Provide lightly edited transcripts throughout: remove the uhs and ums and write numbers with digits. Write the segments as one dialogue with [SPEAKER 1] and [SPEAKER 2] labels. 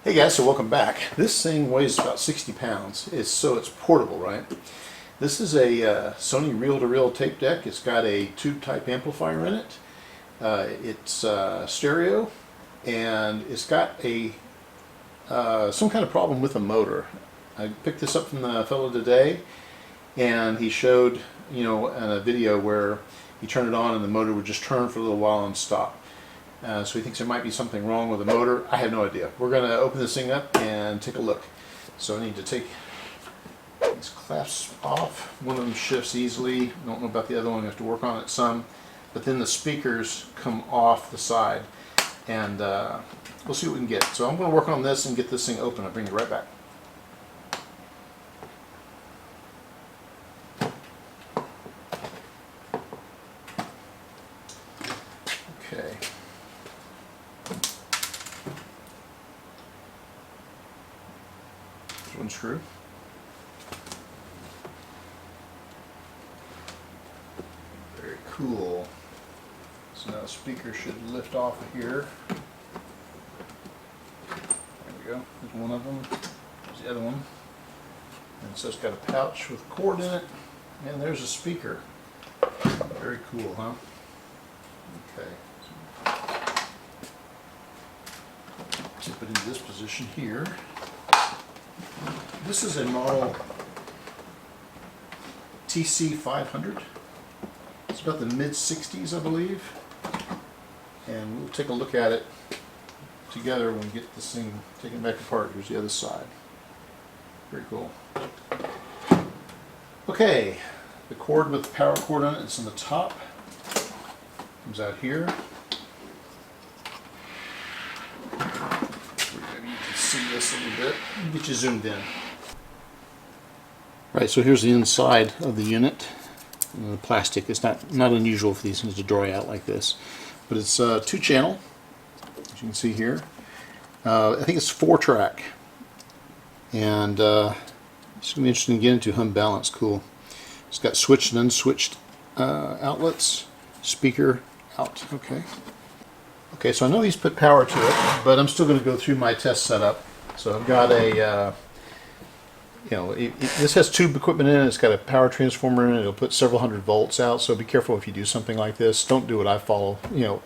[SPEAKER 1] Hey guys, so welcome back. This thing weighs about 60 pounds. It's portable, right? This is a Sony reel-to-reel tape deck. It's got a tube type amplifier in it. It's stereo, and it's got a some kind of problem with the motor. I picked this up from the fellow today, and he showed, in a video where he turned it on and the motor would just turn for a little while and stop. So he thinks there might be something wrong with the motor. I have no idea. We're going to open this thing up and take a look. So I need to take these clasps off. One of them shifts easily. Don't know about the other one. I have to work on it some. But then the speakers come off the side, and we'll see what we can get. So I'm going to work on this and get this thing open. I'll bring you right back. Okay. There's one screw. Very cool. So now the speaker should lift off of here. There we go. There's one of them. There's the other one. And so it's got a pouch with a cord in it. And there's a speaker. Very cool, huh? Okay. Tip it into this position here. This is a model TC-500. It's about the mid-60s, I believe. And we'll take a look at it together when we get this thing taken back apart. Here's the other side. Very cool. Okay, the cord with the power cord on it is on the top. Comes out here. Maybe you can see this a little bit. Let me get you zoomed in. Right, so here's the inside of the unit. The plastic is not unusual for these things to dry out like this, but it's 2-channel, as you can see here. I think it's 4-track, and it's going to be interesting to get into hum balance. Cool. It's got switched and unswitched outlets, speaker out. Okay, so I know these put power to it, but I'm still going to go through my test setup. So I've got a this has tube equipment in it. It's got a power transformer in it. It'll put several hundred volts out, so be careful if you do something like this. Don't do what I follow.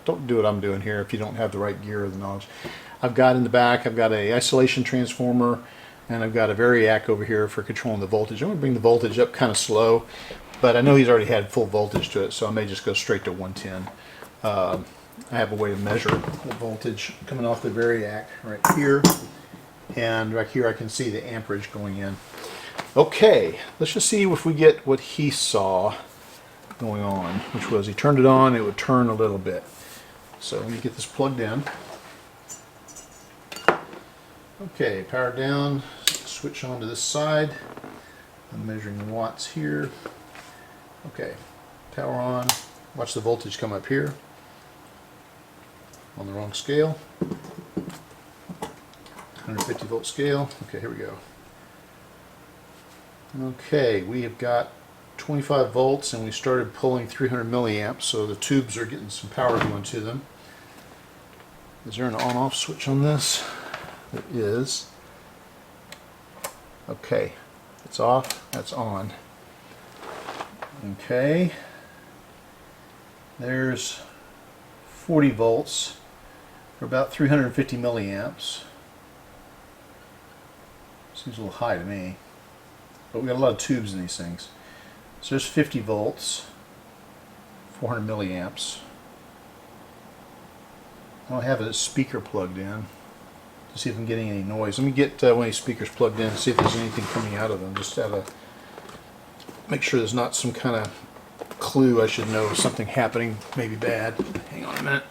[SPEAKER 1] Don't do what I'm doing here if you don't have the right gear or the knowledge. I've got in the back, I've got a isolation transformer, and I've got a variac over here for controlling the voltage. I'm going to bring the voltage up kind of slow, but I know he's already had full voltage to it, so I may just go straight to 110. I have a way to measure the voltage coming off the variac right here. And right here I can see the amperage going in. Okay, let's just see if we get what he saw going on, which was he turned it on, it would turn a little bit. So let me get this plugged in. Okay, power down, switch on to this side. I'm measuring watts here. Okay, power on, watch the voltage come up here. On the wrong scale. 150 volt scale. Okay, here we go. Okay, we have got 25 volts and we started pulling 300 milliamps, so the tubes are getting some power going to them. Is there an on-off switch on this? There is. Okay, it's off, that's on. Okay, there's 40 volts for about 350 milliamps. Seems a little high to me, but we got a lot of tubes in these things. So there's 50 volts, 400 milliamps. I don't have a speaker plugged in to see if I'm getting any noise. Let me get one of these speakers plugged in and see if there's anything coming out of them. Just have a make sure there's not some kind of clue I should know something happening, maybe bad. Hang on a minute.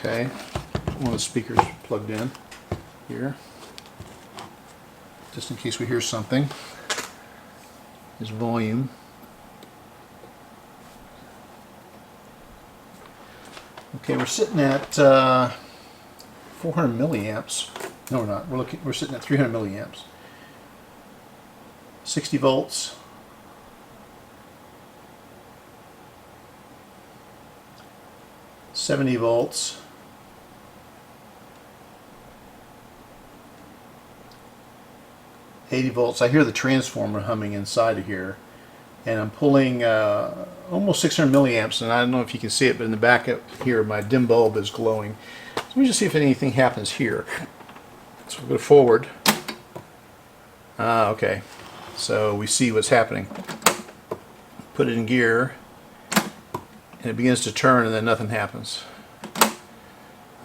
[SPEAKER 1] Okay, one of the speakers plugged in here, just in case we hear something. Is volume. Okay, we're sitting at 400 milliamps. No, we're not. We're sitting at 300 milliamps. 60 volts. 70 volts. $80 I hear the transformer humming inside of here, and I'm pulling almost 600 milliamps, and I don't know if you can see it, but in the back up here my dim bulb is glowing. So let me just see if anything happens here. So we'll go forward. Okay, so we see what's happening. Put it in gear and it begins to turn, and then nothing happens.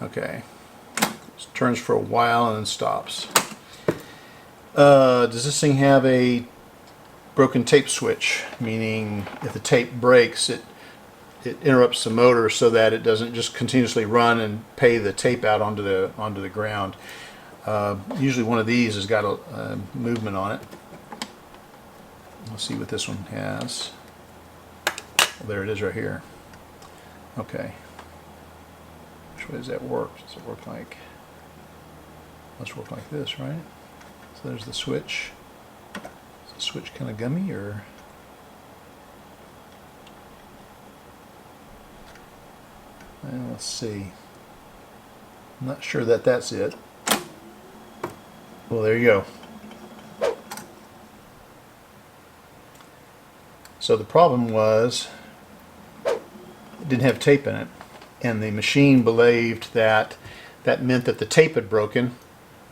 [SPEAKER 1] Okay, it turns for a while and then stops. Does this thing have a broken tape switch? Meaning if the tape breaks, it interrupts the motor so that it doesn't just continuously run and pay the tape out onto the ground. Usually one of these has got a movement on it. Let's see what this one has. Well, there it is right here. Okay. Which way does that work? Does it work like? Must work like this, right? So there's the switch. Is the switch kind of gummy, or? Well, let's see. I'm not sure that that's it. Well, there you go. So the problem was it didn't have tape in it, and the machine believed that that meant that the tape had broken,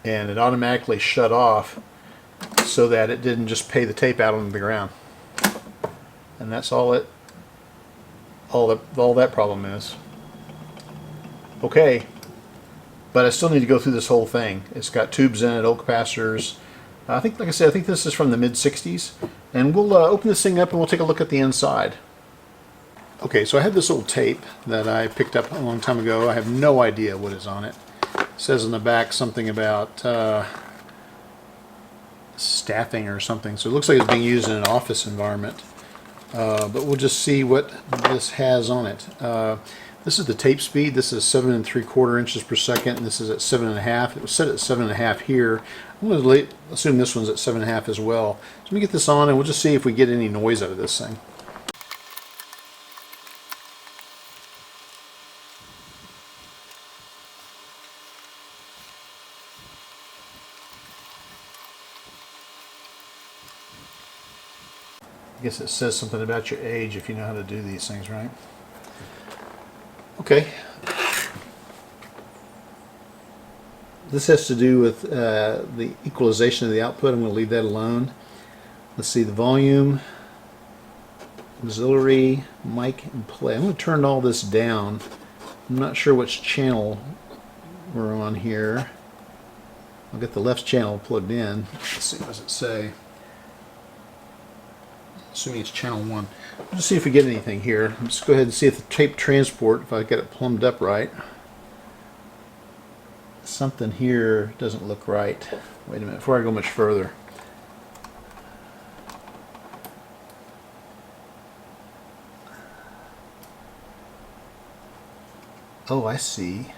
[SPEAKER 1] and it automatically shut off so that it didn't just pay the tape out on the ground. And that's all that problem is. Okay. But I still need to go through this whole thing. It's got tubes in it, old capacitors. I think, like I said, I think this is from the mid-60s. And we'll open this thing up and we'll take a look at the inside. Okay, so I have this old tape that I picked up a long time ago. I have no idea what is on it. It says on the back something about staffing or something. So it looks like it's being used in an office environment. But we'll just see what this has on it. This is the tape speed. This is 7 3/4 inches per second, and this is at 7.5. It was set at 7.5 here. I'm going to assume this one's at 7.5 as well. So let me get this on, and we'll just see if we get any noise out of this thing. I guess it says something about your age if you know how to do these things, right? Okay. This has to do with the equalization of the output. I'm going to leave that alone. Let's see the volume, auxiliary, mic, and play. I'm going to turn all this down. I'm not sure which channel we're on here. I'll get the left channel plugged in. Let's see, what does it say? Assuming it's channel 1. Let's see if we get anything here. Let's go ahead and see if the tape transport, if I get it plumbed up right. Something here doesn't look right. Wait a minute, before I go much further. Oh, I see.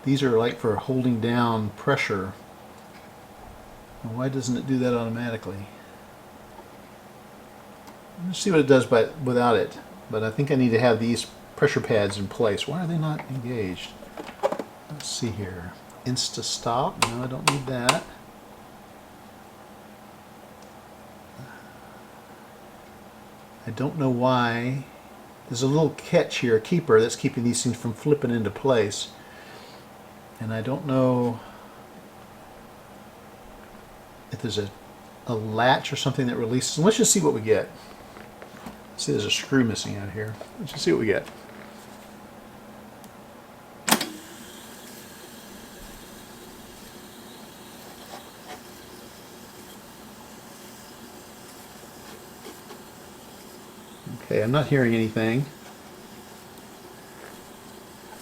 [SPEAKER 1] These are like for holding down pressure. Why doesn't it do that automatically? Let's see what it does without it. But I think I need to have these pressure pads in place. Why are they not engaged? Let's see here. Insta stop. No, I don't need that. I don't know why. There's a little catch here, a keeper, that's keeping these things from flipping into place. And I don't know if there's a latch or something that releases. Let's just see what we get. See, there's a screw missing out here. Let's just see what we get. Okay, I'm not hearing anything.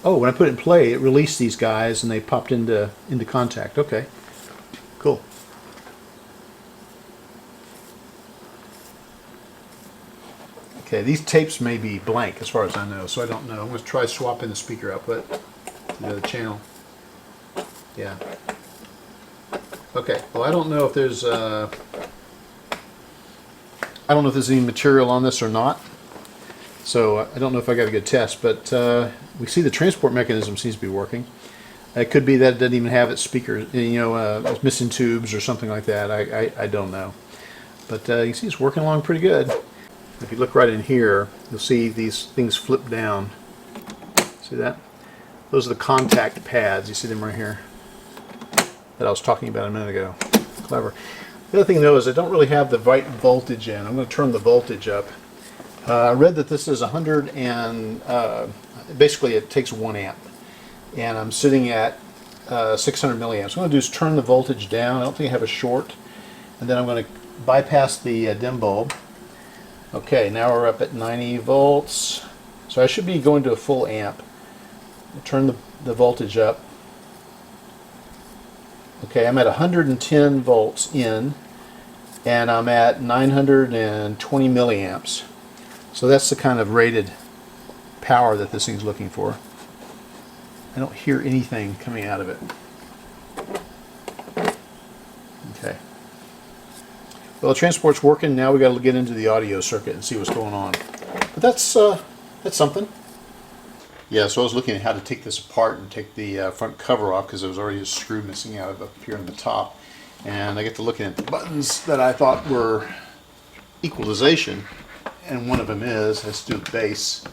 [SPEAKER 1] Oh, when I put it in play, it released these guys and they popped into contact. Okay, cool. Okay, these tapes may be blank as far as I know, so I don't know. I'm going to try swapping the speaker output to the other channel. Yeah. Okay, well, I don't know if there's any material on this or not. So I don't know if I got a good test, but we see the transport mechanism seems to be working. It could be that it doesn't even have its speakers, it's missing tubes or something like that. I don't know. But you can see it's working along pretty good. If you look right in here, you'll see these things flip down. See that? Those are the contact pads. You see them right here that I was talking about a minute ago. Clever. The other thing though is I don't really have the right voltage in. I'm going to turn the voltage up. I read that this is 100 and basically it takes 1 amp. And I'm sitting at 600 milliamps. What I'm going to do is turn the voltage down. I don't think I have a short. And then I'm going to bypass the dim bulb. Okay, now we're up at 90 volts. So I should be going to a full amp. I'll turn the voltage up. Okay, I'm at 110 volts in, and I'm at 920 milliamps. So that's the kind of rated power that this thing's looking for. I don't hear anything coming out of it. Okay. Well, the transport's working. Now we got to get into the audio circuit and see what's going on. But that's something. Yeah, so I was looking at how to take this apart and take the front cover off because there was already a screw missing out of up here on the top. And I get to looking at the buttons that I thought were equalization, and one of them is, let's do the bass.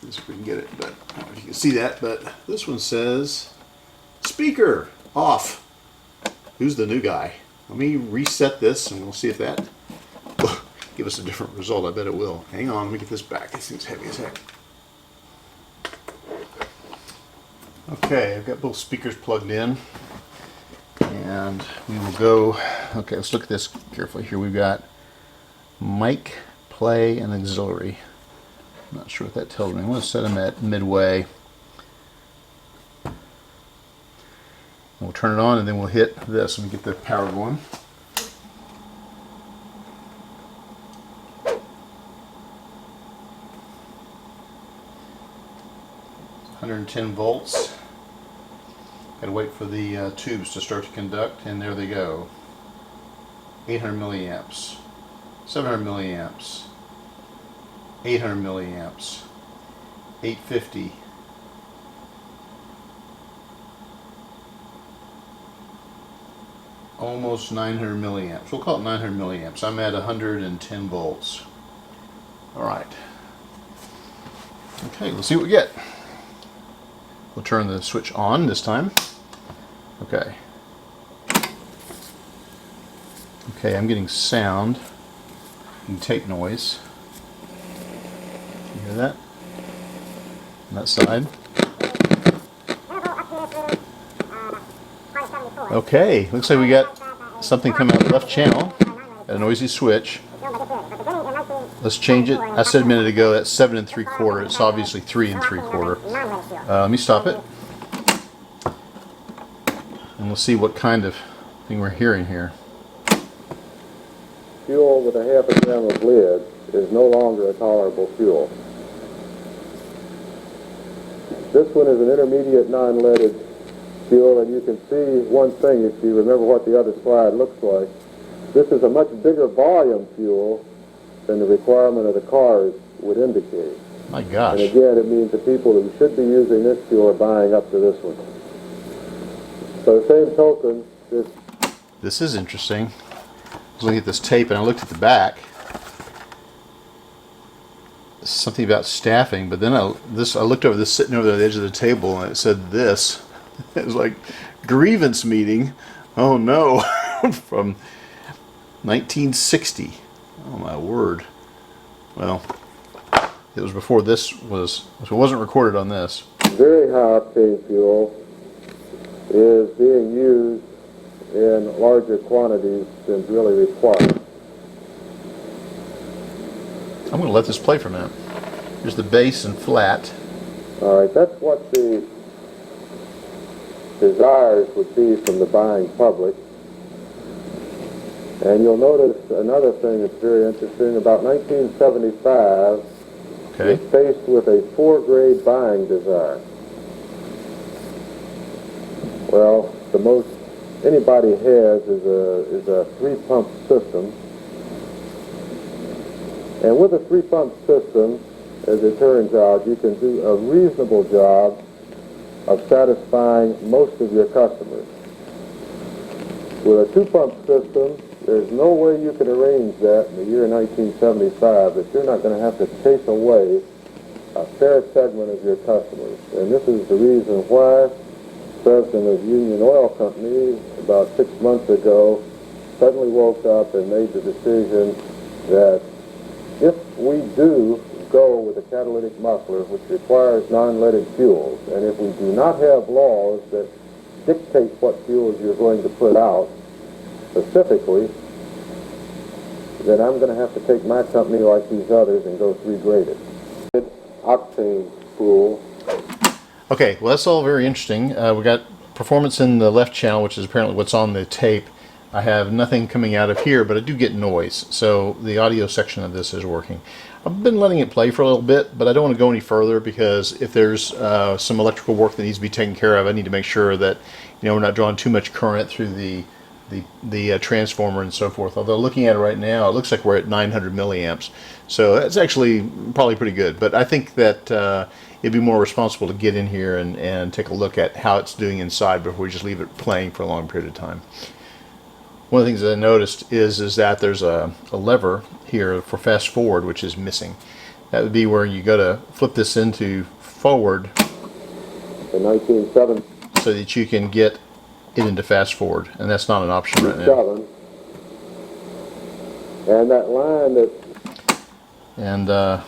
[SPEAKER 1] This if we can get it, but I don't know if you can see that, but this one says speaker off. Who's the new guy? Let me reset this and we'll see if that will give us a different result. I bet it will. Hang on, let me get this back. This thing's heavy as heck. Okay, I've got both speakers plugged in, and we will go. Okay, let's look at this carefully here. We've got mic, play, and auxiliary. I'm not sure what that tells me. I'm going to set them at midway. We'll turn it on and then we'll hit this and get the power going. $110 volts. Got to wait for the tubes to start to conduct, and there they go. 800 milliamps, 700 milliamps. 800 milliamps, 850, almost 900 milliamps. We'll call it 900 milliamps. I'm at 110 volts. All right. Okay, let's see what we get. We'll turn the switch on this time. Okay. Okay, I'm getting sound and tape noise. You hear that? On that side. Okay, looks like we got something coming out of the left channel. Got a noisy switch. Let's change it. I said a minute ago that's 7 3/4. It's obviously 3 3/4. Let me stop it. And we'll see what kind of thing we're hearing here.
[SPEAKER 2] Fuel with a half a gram of lead is no longer a tolerable fuel. This one is an intermediate non-leaded fuel, and you can see one thing if you remember what the other slide looks like. This is a much bigger volume fuel than the requirement of the cars would indicate.
[SPEAKER 1] My gosh.
[SPEAKER 2] And again, it means the people who should be using this fuel are buying up to this one. So the same token,
[SPEAKER 1] this is interesting. I was looking at this tape and I looked at the back. Something about staffing, but then I looked over this, sitting over the edge of the table, and it said this. It was like grievance meeting. Oh no, from 1960. Oh my word. Well, it was before this was, so it wasn't recorded on this.
[SPEAKER 2] very high octane fuel is being used in larger quantities than is really required.
[SPEAKER 1] I'm going to let this play for a minute. Here's the bass and flat.
[SPEAKER 2] All right, that's what the desires would be from the buying public. And you'll notice another thing that's very interesting. About 1975,
[SPEAKER 1] Okay.
[SPEAKER 2] was faced with a 4-grade buying desire. Well, the most anybody has is a 3-pump system. And with a 3-pump system, as it turns out, you can do a reasonable job of satisfying most of your customers. With a two-pump system, there's no way you can arrange that in the year 1975 that you're not going to have to chase away a fair segment of your customers. And this is the reason why the president of Union Oil Company about 6 months ago suddenly woke up and made the decision that if we do go with a catalytic muffler, which requires non-leaded fuels, and if we do not have laws that dictate what fuels you're going to put out specifically, then I'm going to have to take my company like these others and go 3-graded. Octane spool.
[SPEAKER 1] Okay, well that's all very interesting. We got performance in the left channel, which is apparently what's on the tape. I have nothing coming out of here, but I do get noise, so the audio section of this is working. I've been letting it play for a little bit, but I don't want to go any further because if there's some electrical work that needs to be taken care of, I need to make sure that we're not drawing too much current through the transformer and so forth. Although looking at it right now, it looks like we're at 900 milliamps, so that's actually probably pretty good. But I think that it'd be more responsible to get in here and take a look at how it's doing inside before we just leave it playing for a long period of time. One of the things that I noticed is that there's a lever here for fast forward, which is missing. That would be where you go to flip this into forward
[SPEAKER 2] The 1970.
[SPEAKER 1] so that you can get it into fast forward, and that's not an option right now.
[SPEAKER 2] And that line that...
[SPEAKER 1] And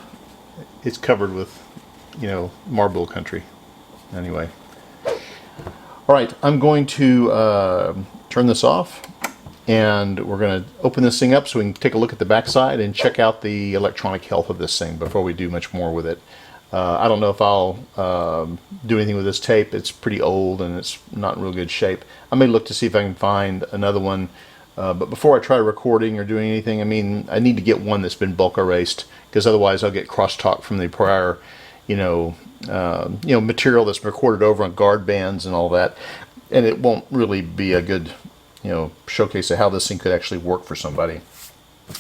[SPEAKER 1] it's covered with, marble country. Anyway. Alright, I'm going to turn this off, and we're going to open this thing up so we can take a look at the backside and check out the electronic health of this thing before we do much more with it. I don't know if I'll do anything with this tape. It's pretty old and it's not in real good shape. I may look to see if I can find another one, but before I try recording or doing anything, I need to get one that's been bulk erased, because otherwise I'll get crosstalk from the prior material that's recorded over on guard bands and all that, and it won't really be a good showcase of how this thing could actually work for somebody.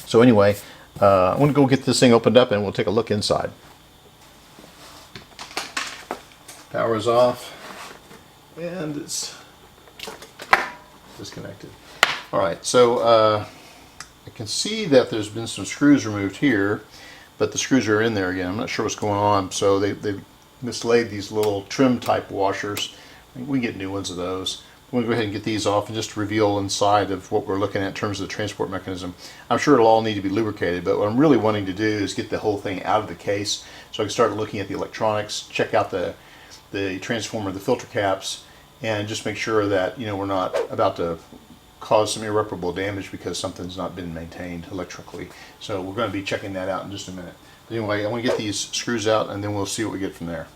[SPEAKER 1] So anyway, I'm going to go get this thing opened up and we'll take a look inside. Power is off and it's disconnected. Alright, so I can see that there's been some screws removed here, but the screws are in there again. I'm not sure what's going on. So they mislaid these little trim type washers. We can get new ones of those. I'm going to go ahead and get these off and just reveal inside of what we're looking at in terms of the transport mechanism. I'm sure it'll all need to be lubricated, but what I'm really wanting to do is get the whole thing out of the case so I can start looking at the electronics, check out the transformer, the filter caps, and just make sure that we're not about to cause some irreparable damage because something's not been maintained electrically. So we're going to be checking that out in just a minute. But anyway, I want to get these screws out and then we'll see what we get from there.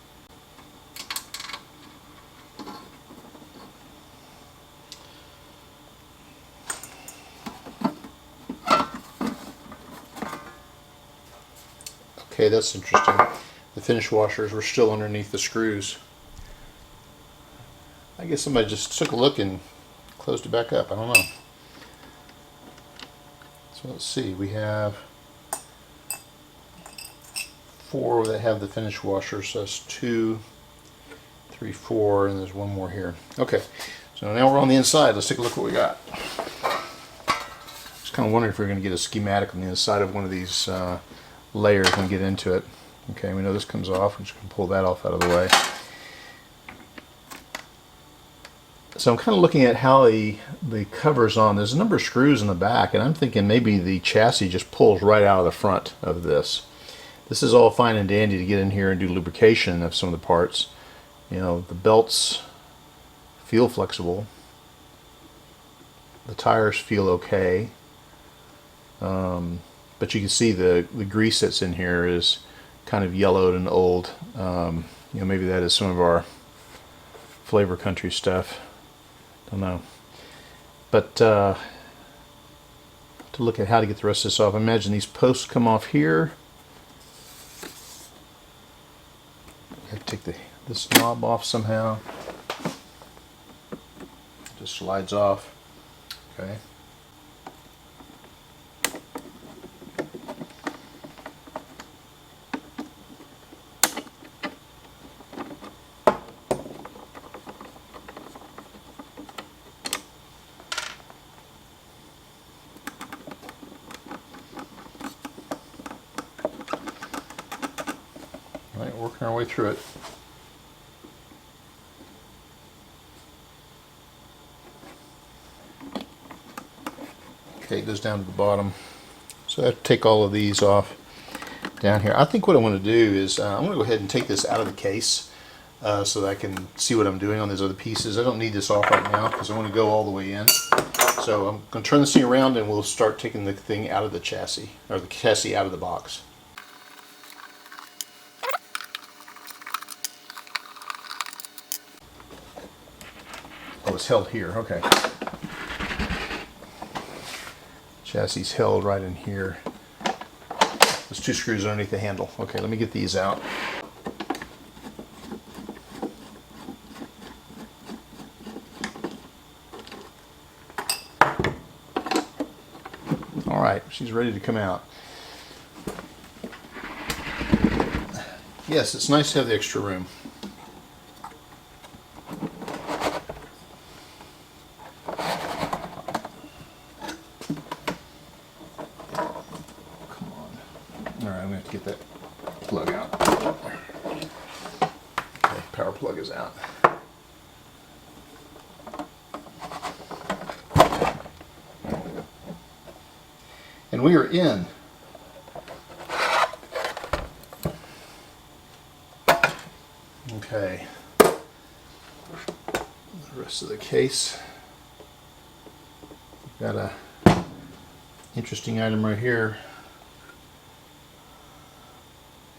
[SPEAKER 1] Okay, that's interesting. The finish washers were still underneath the screws. I guess somebody just took a look and closed it back up. I don't know. So let's see. We have 4 that have the finish washers. So that's 2, 3, 4, and there's one more here. Okay, so now we're on the inside. Let's take a look what we got. Just kind of wondering if we're going to get a schematic on the inside of one of these layers and get into it. Okay, we know this comes off. We just can pull that off out of the way. So I'm kind of looking at how the cover's on. There's a number of screws in the back, and I'm thinking maybe the chassis just pulls right out of the front of this. This is all fine and dandy to get in here and do lubrication of some of the parts. The belts feel flexible. The tires feel okay. But you can see the grease that's in here is kind of yellowed and old. Maybe that is some of our flavor country stuff. Don't know. But to look at how to get the rest of this off, I imagine these posts come off here. I have to take this knob off somehow. It just slides off. Okay. working our way through it. Okay, it goes down to the bottom. So I have to take all of these off down here. I think what I want to do is I'm going to go ahead and take this out of the case so that I can see what I'm doing on these other pieces. I don't need this off right now because I want to go all the way in. So I'm going to turn this thing around and we'll start taking the thing out of the chassis, or the chassis out of the box. Oh, it's held here. Okay. Chassis is held right in here. There's 2 screws underneath the handle. Okay, let me get these out. All right, she's ready to come out. Yes, it's nice to have the extra room. Alright, I'm going to have to get that plug out. Okay, power plug is out. And we are in. Okay. The rest of the case. Got a interesting item right here.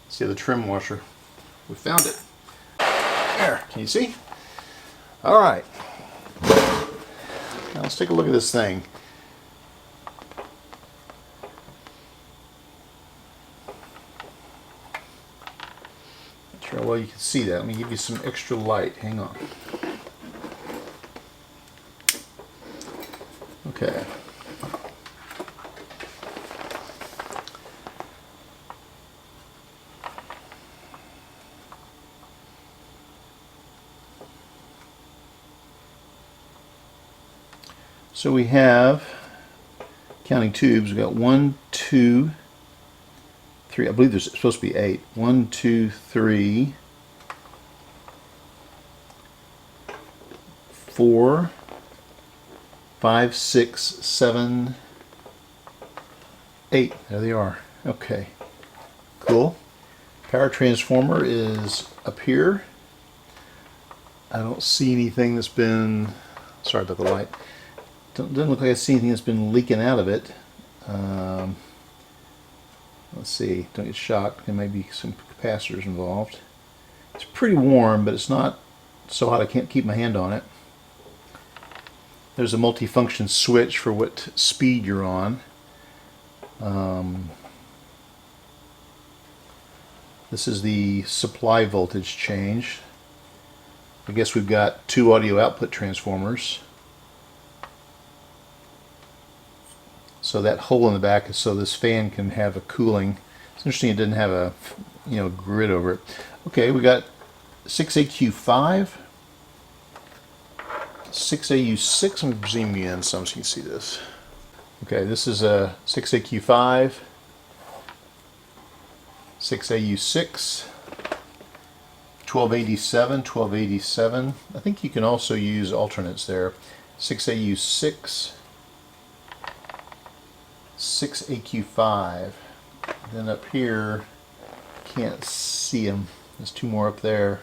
[SPEAKER 1] See the trim washer. We found it. There, can you see? All right. Now let's take a look at this thing. Not sure how well you can see that. Let me give you some extra light. Hang on. Okay. So we have, counting tubes, we've got 1, 2, 3, I believe there's supposed to be 8. 1, 2, 3, 4, 5, 6, 7, 8. There they are. Okay. Cool. Power transformer is up here. I don't see anything that's been, sorry about the light. Doesn't look like I see anything that's been leaking out of it. Let's see, don't get shocked. There may be some capacitors involved. It's pretty warm, but it's not so hot I can't keep my hand on it. There's a multifunction switch for what speed you're on. This is the supply voltage change. I guess we've got 2 audio output transformers. So that hole in the back is so this fan can have a cooling. It's interesting it didn't have a grid over it. Okay, we got 6AQ5, 6AU6. I'm going to zoom you in some so you can see this. Okay, this is a 6AQ5, 6AU6, 1287, 1287. I think you can also use alternates there. 6AU6. 6AQ5. Then up here, can't see them. There's 2 more up there.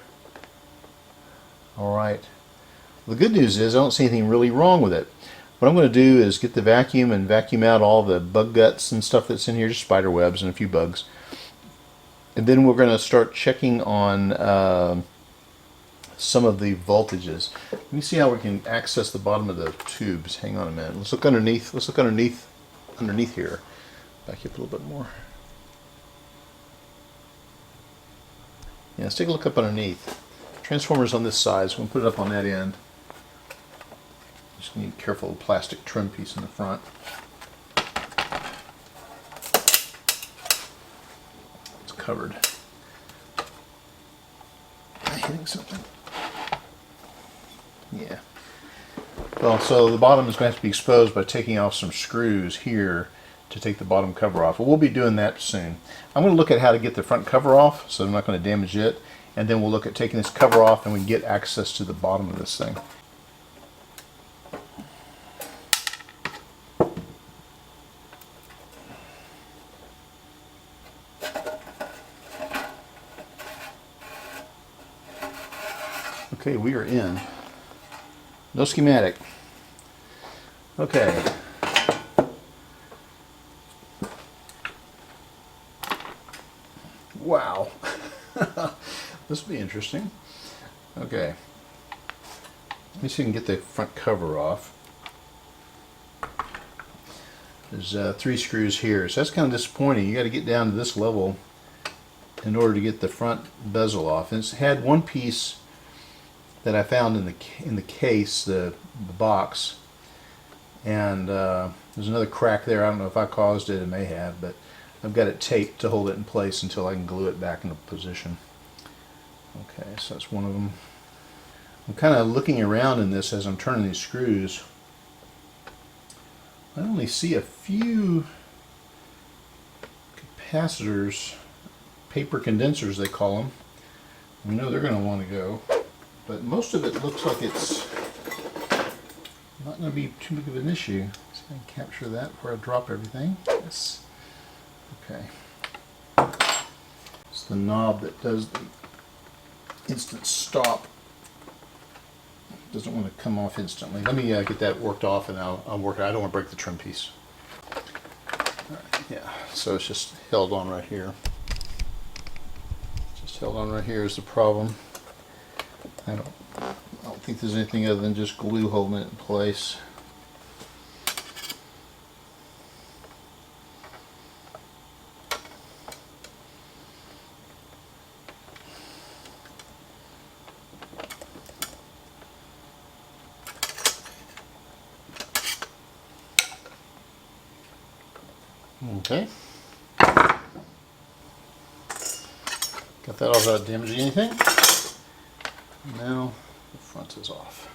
[SPEAKER 1] Alright. Well, the good news is I don't see anything really wrong with it. What I'm going to do is get the vacuum and vacuum out all the bug guts and stuff that's in here, just spider webs and a few bugs. And then we're going to start checking on some of the voltages. Let me see how we can access the bottom of the tubes. Hang on a minute. Let's look underneath. Let's look underneath here. Back up a little bit more. Yeah, let's take a look up underneath. Transformer's on this side, so I'm going to put it up on that end. Just need a careful plastic trim piece in the front. It's covered. Am I hitting something? Yeah. Well, so the bottom is going to have to be exposed by taking off some screws here to take the bottom cover off. We'll be doing that soon. I'm going to look at how to get the front cover off, so I'm not going to damage it, and then we'll look at taking this cover off and we can get access to the bottom of this thing. Okay, we are in. No schematic. Okay. Wow. This will be interesting. Okay. Let me see if I can get the front cover off. There's 3 screws here, so that's kind of disappointing. You got to get down to this level in order to get the front bezel off. And it's had one piece that I found in the case, the box, and there's another crack there. I don't know if I caused it. It may have, but I've got it taped to hold it in place until I can glue it back into position. Okay, so that's one of them. I'm kind of looking around in this as I'm turning these screws. I only see a few capacitors, paper condensers they call them. We know they're going to want to go. But most of it looks like it's not going to be too big of an issue. So I can capture that before I drop everything. Yes. Okay. It's the knob that does the instant stop. It doesn't want to come off instantly. Let me get that worked off and I'll work it. I don't want to break the trim piece. All right, yeah, so it's just held on right here. Just held on right here is the problem. I don't think there's anything other than just glue holding it in place. Okay. Got that off without damaging anything. Now the front is off.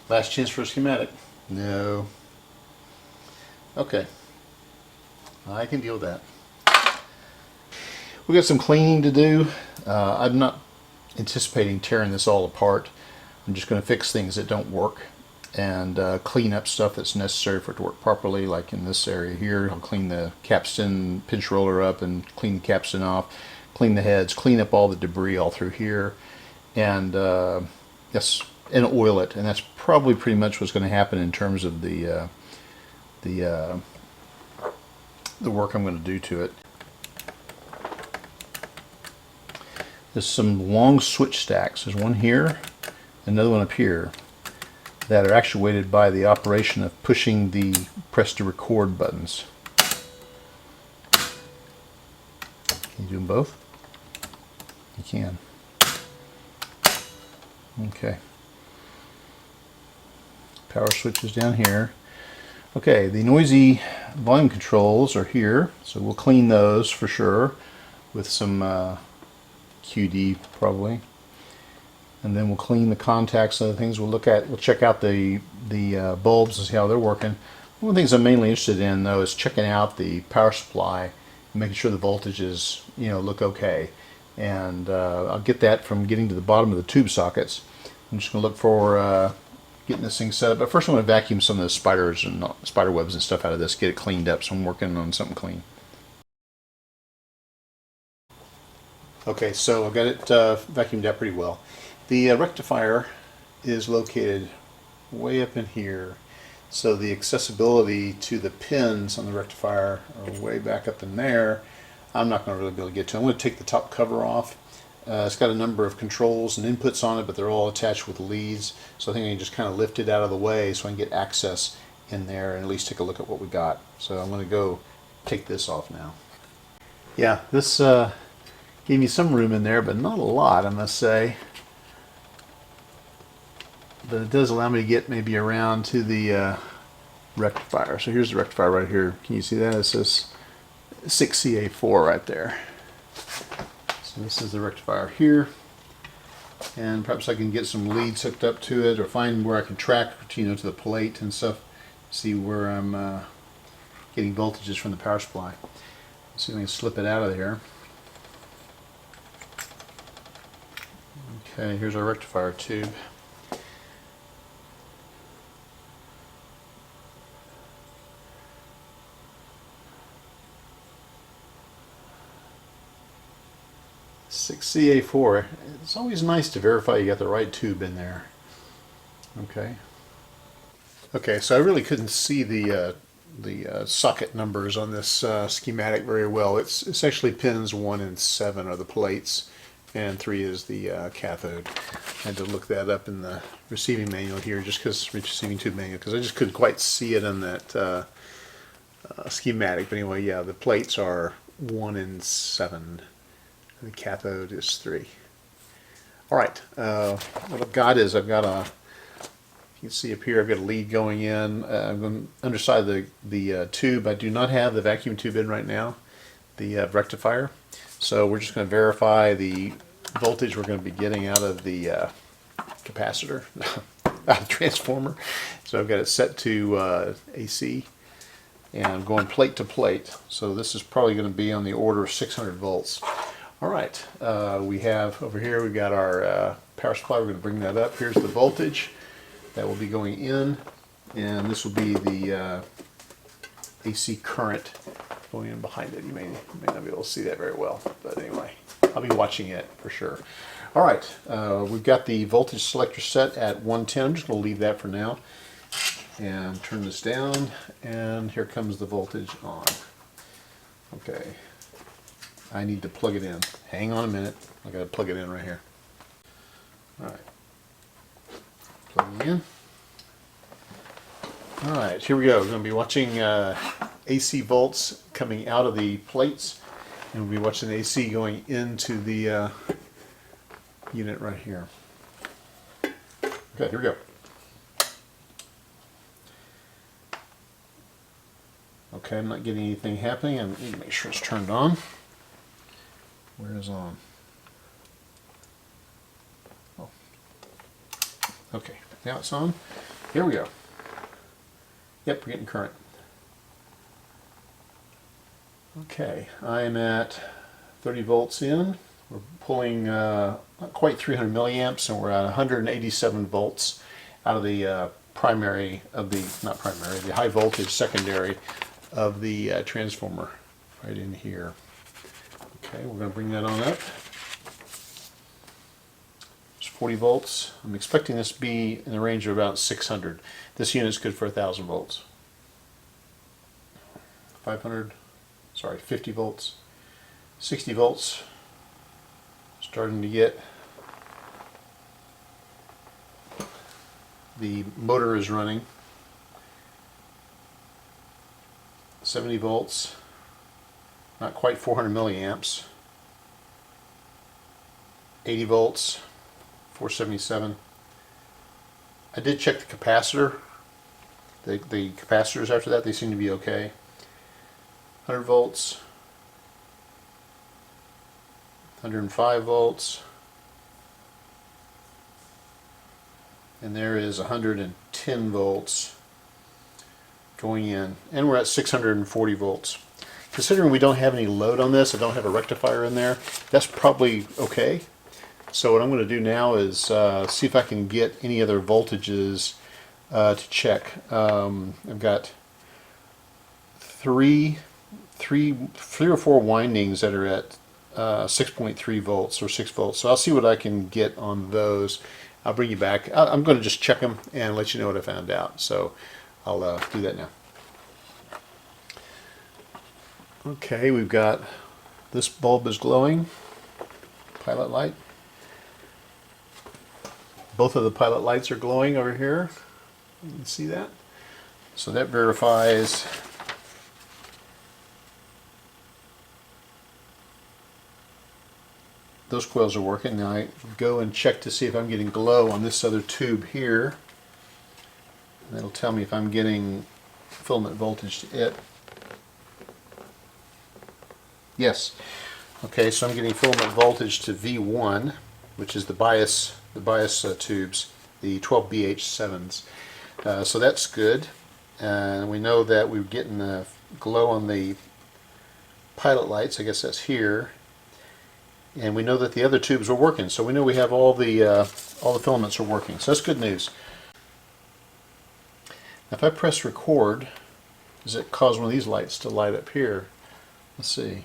[SPEAKER 1] Last chance for a schematic. No. Okay. I can deal with that. We got some cleaning to do. I'm not anticipating tearing this all apart. I'm just going to fix things that don't work and clean up stuff that's necessary for it to work properly, like in this area here. I'll clean the capstan pinch roller up and clean the capstan off, clean the heads, clean up all the debris all through here, and yes, and oil it. And that's probably pretty much what's going to happen in terms of the work I'm going to do to it. There's some long switch stacks. There's one here, another one up here, that are actuated by the operation of pushing the press to record buttons. Can you do them both? You can. Okay. Power switches down here. Okay, the noisy volume controls are here, so we'll clean those for sure with some QD probably. And then we'll clean the contacts and other things. We'll check out the bulbs and see how they're working. One of the things I'm mainly interested in though is checking out the power supply and making sure the voltages, look okay. And I'll get that from getting to the bottom of the tube sockets. I'm just going to look for getting this thing set up. But first I'm going to vacuum some of the spiders and spider webs and stuff out of this, get it cleaned up. So I'm working on something clean. Okay, so I've got it vacuumed out pretty well. The rectifier is located way up in here, so the accessibility to the pins on the rectifier are way back up in there. I'm not going to really be able to get to it. I'm going to take the top cover off. It's got a number of controls and inputs on it, but they're all attached with leads, so I think I can just kind of lift it out of the way so I can get access in there and at least take a look at what we got. So I'm going to go take this off now. Yeah, this gave me some room in there, but not a lot, I must say. But it does allow me to get maybe around to the rectifier. So here's the rectifier right here. Can you see that? It says 6CA4 right there. So this is the rectifier here. And perhaps I can get some leads hooked up to it or find where I can track, to the plate and stuff. see where I'm getting voltages from the power supply. See if I can slip it out of there. Okay, here's our rectifier tube. CA4. It's always nice to verify you got the right tube in there. Okay. Okay, so I really couldn't see the socket numbers on this schematic very well. It's actually pins 1 and 7 are the plates, and 3 is the cathode. I had to look that up in the receiving manual here, just because receiving tube manual, because I just couldn't quite see it on that schematic. But anyway, yeah, the plates are 1 and 7. The cathode is 3. All right, what I've got is I've got a, you can see up here, I've got a lead going in. I'm going underside the tube. I do not have the vacuum tube in right now, the rectifier. So we're just going to verify the voltage we're going to be getting out of the capacitor, out of the transformer. So I've got it set to AC, and I'm going plate to plate. So this is probably going to be on the order of 600 volts. All right, we have over here, we've got our power supply. We're going to bring that up. Here's the voltage that will be going in, and this will be the AC current going in behind it. You may not be able to see that very well, but anyway, I'll be watching it for sure. All right, we've got the voltage selector set at 110. I'm just going to leave that for now and turn this down, and here comes the voltage on. Okay. I need to plug it in. Hang on a minute. I got to plug it in right here. All right. Plugging in. All right, here we go. We're going to be watching AC volts coming out of the plates, and we'll be watching the AC going into the unit right here. Okay, here we go. Okay, I'm not getting anything happening. I need to make sure it's turned on. Where is on? Oh. Okay, now it's on. Here we go. Yep, we're getting current. Okay, I'm at 30 volts in. We're pulling not quite 300 milliamps, and we're at 187 volts out of the primary of the, not primary, the high voltage secondary of the transformer right in here. Okay, we're going to bring that on up. It's 40 volts. I'm expecting this to be in the range of about 600. This unit is good for 1,000 volts. 50 volts. 60 volts. Starting to get. The motor is running. 70 volts. Not quite 400 milliamps. 80 volts, 477. I did check the capacitor. The capacitors after that, they seem to be okay. 100 volts, 105 volts, and there is 110 volts going in, and we're at 640 volts. Considering we don't have any load on this, I don't have a rectifier in there, that's probably okay. So what I'm going to do now is see if I can get any other voltages to check. I've got three or four windings that are at 6.3 volts or 6 volts. So I'll see what I can get on those. I'll bring you back. I'm going to just check them and let you know what I found out. So I'll do that now. Okay, we've got this bulb is glowing, pilot light. Both of the pilot lights are glowing over here. You can see that. So that verifies those coils are working. Now I go and check to see if I'm getting glow on this other tube here. And that'll tell me if I'm getting filament voltage to it. Yes. Okay, so I'm getting filament voltage to V1, which is the bias tubes, the 12BH7s. So that's good. and we know that we're getting a glow on the pilot lights. I guess that's here. And we know that the other tubes are working, so we know we have all the filaments are working. So that's good news. Now if I press record, does it cause one of these lights to light up here? Let's see.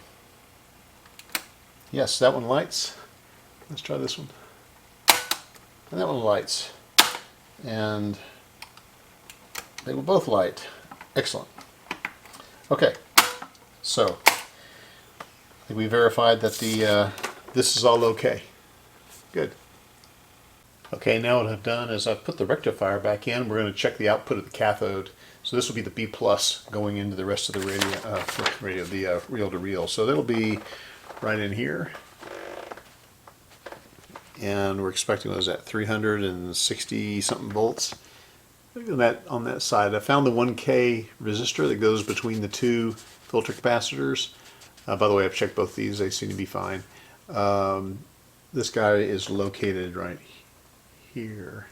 [SPEAKER 1] Yes, that one lights. Let's try this one. And that one lights. And they will both light. Excellent. Okay, so I think we verified that this is all okay. Good. Okay, now what I've done is I've put the rectifier back in. We're going to check the output of the cathode. So this will be the B+ going into the rest of the the reel-to-reel. So that'll be right in here. And we're expecting, what is that, 360 something volts. Look at that on that side. I found the 1K resistor that goes between the two filter capacitors. By the way, I've checked both these. They seem to be fine. This guy is located right here.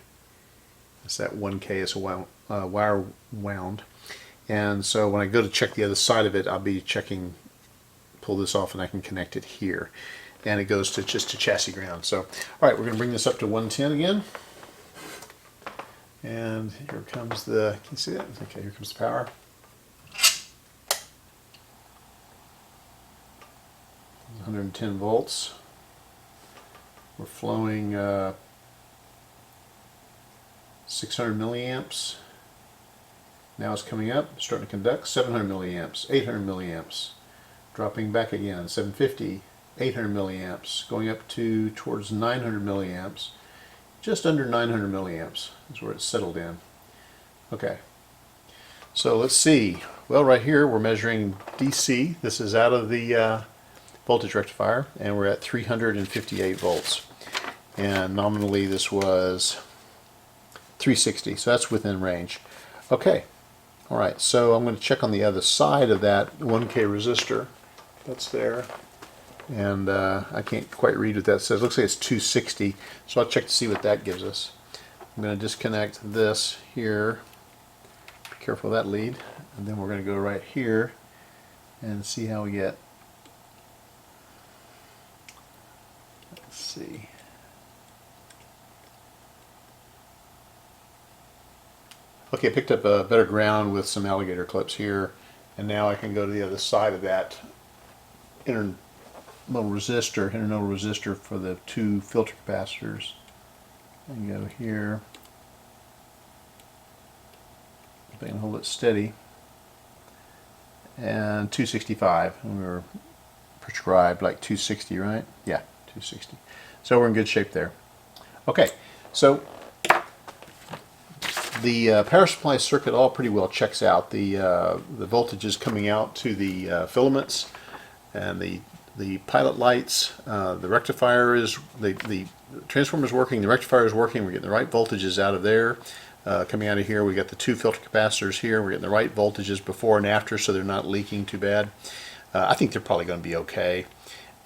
[SPEAKER 1] It's that 1K is a wire wound. And so when I go to check the other side of it, I'll be checking, pull this off, and I can connect it here. And it goes to just to chassis ground. So, all right, we're going to bring this up to 110 again. And here comes the, can you see that? Okay, here comes the power. 110 volts. We're flowing 600 milliamps. Now it's coming up, starting to conduct 700 milliamps, 800 milliamps. Dropping back again, 750, 800 milliamps, going up to towards 900 milliamps. Just under 900 milliamps is where it's settled in. Okay, so let's see. Well, right here we're measuring DC. This is out of the voltage rectifier, and we're at 358 volts. And nominally this was 360, so that's within range. Okay, all right, so I'm going to check on the other side of that 1K resistor. That's there. And I can't quite read what that says. It looks like it's 260, so I'll check to see what that gives us. I'm going to disconnect this here. Be careful of that lead. And then we're going to go right here and see how we get. Let's see. Okay, I picked up a better ground with some alligator clips here, and now I can go to the other side of that internodal resistor for the two filter capacitors. And go here. If I can hold it steady. And 265. And we were prescribed like 260, right? Yeah, 260. So we're in good shape there. Okay, so the power supply circuit all pretty well checks out. The voltages coming out to the filaments and the pilot lights. The rectifier is, the transformer is working, the rectifier is working. We're getting the right voltages out of there. Coming out of here, we got the two filter capacitors here. We're getting the right voltages before and after, so they're not leaking too bad. I think they're probably going to be okay.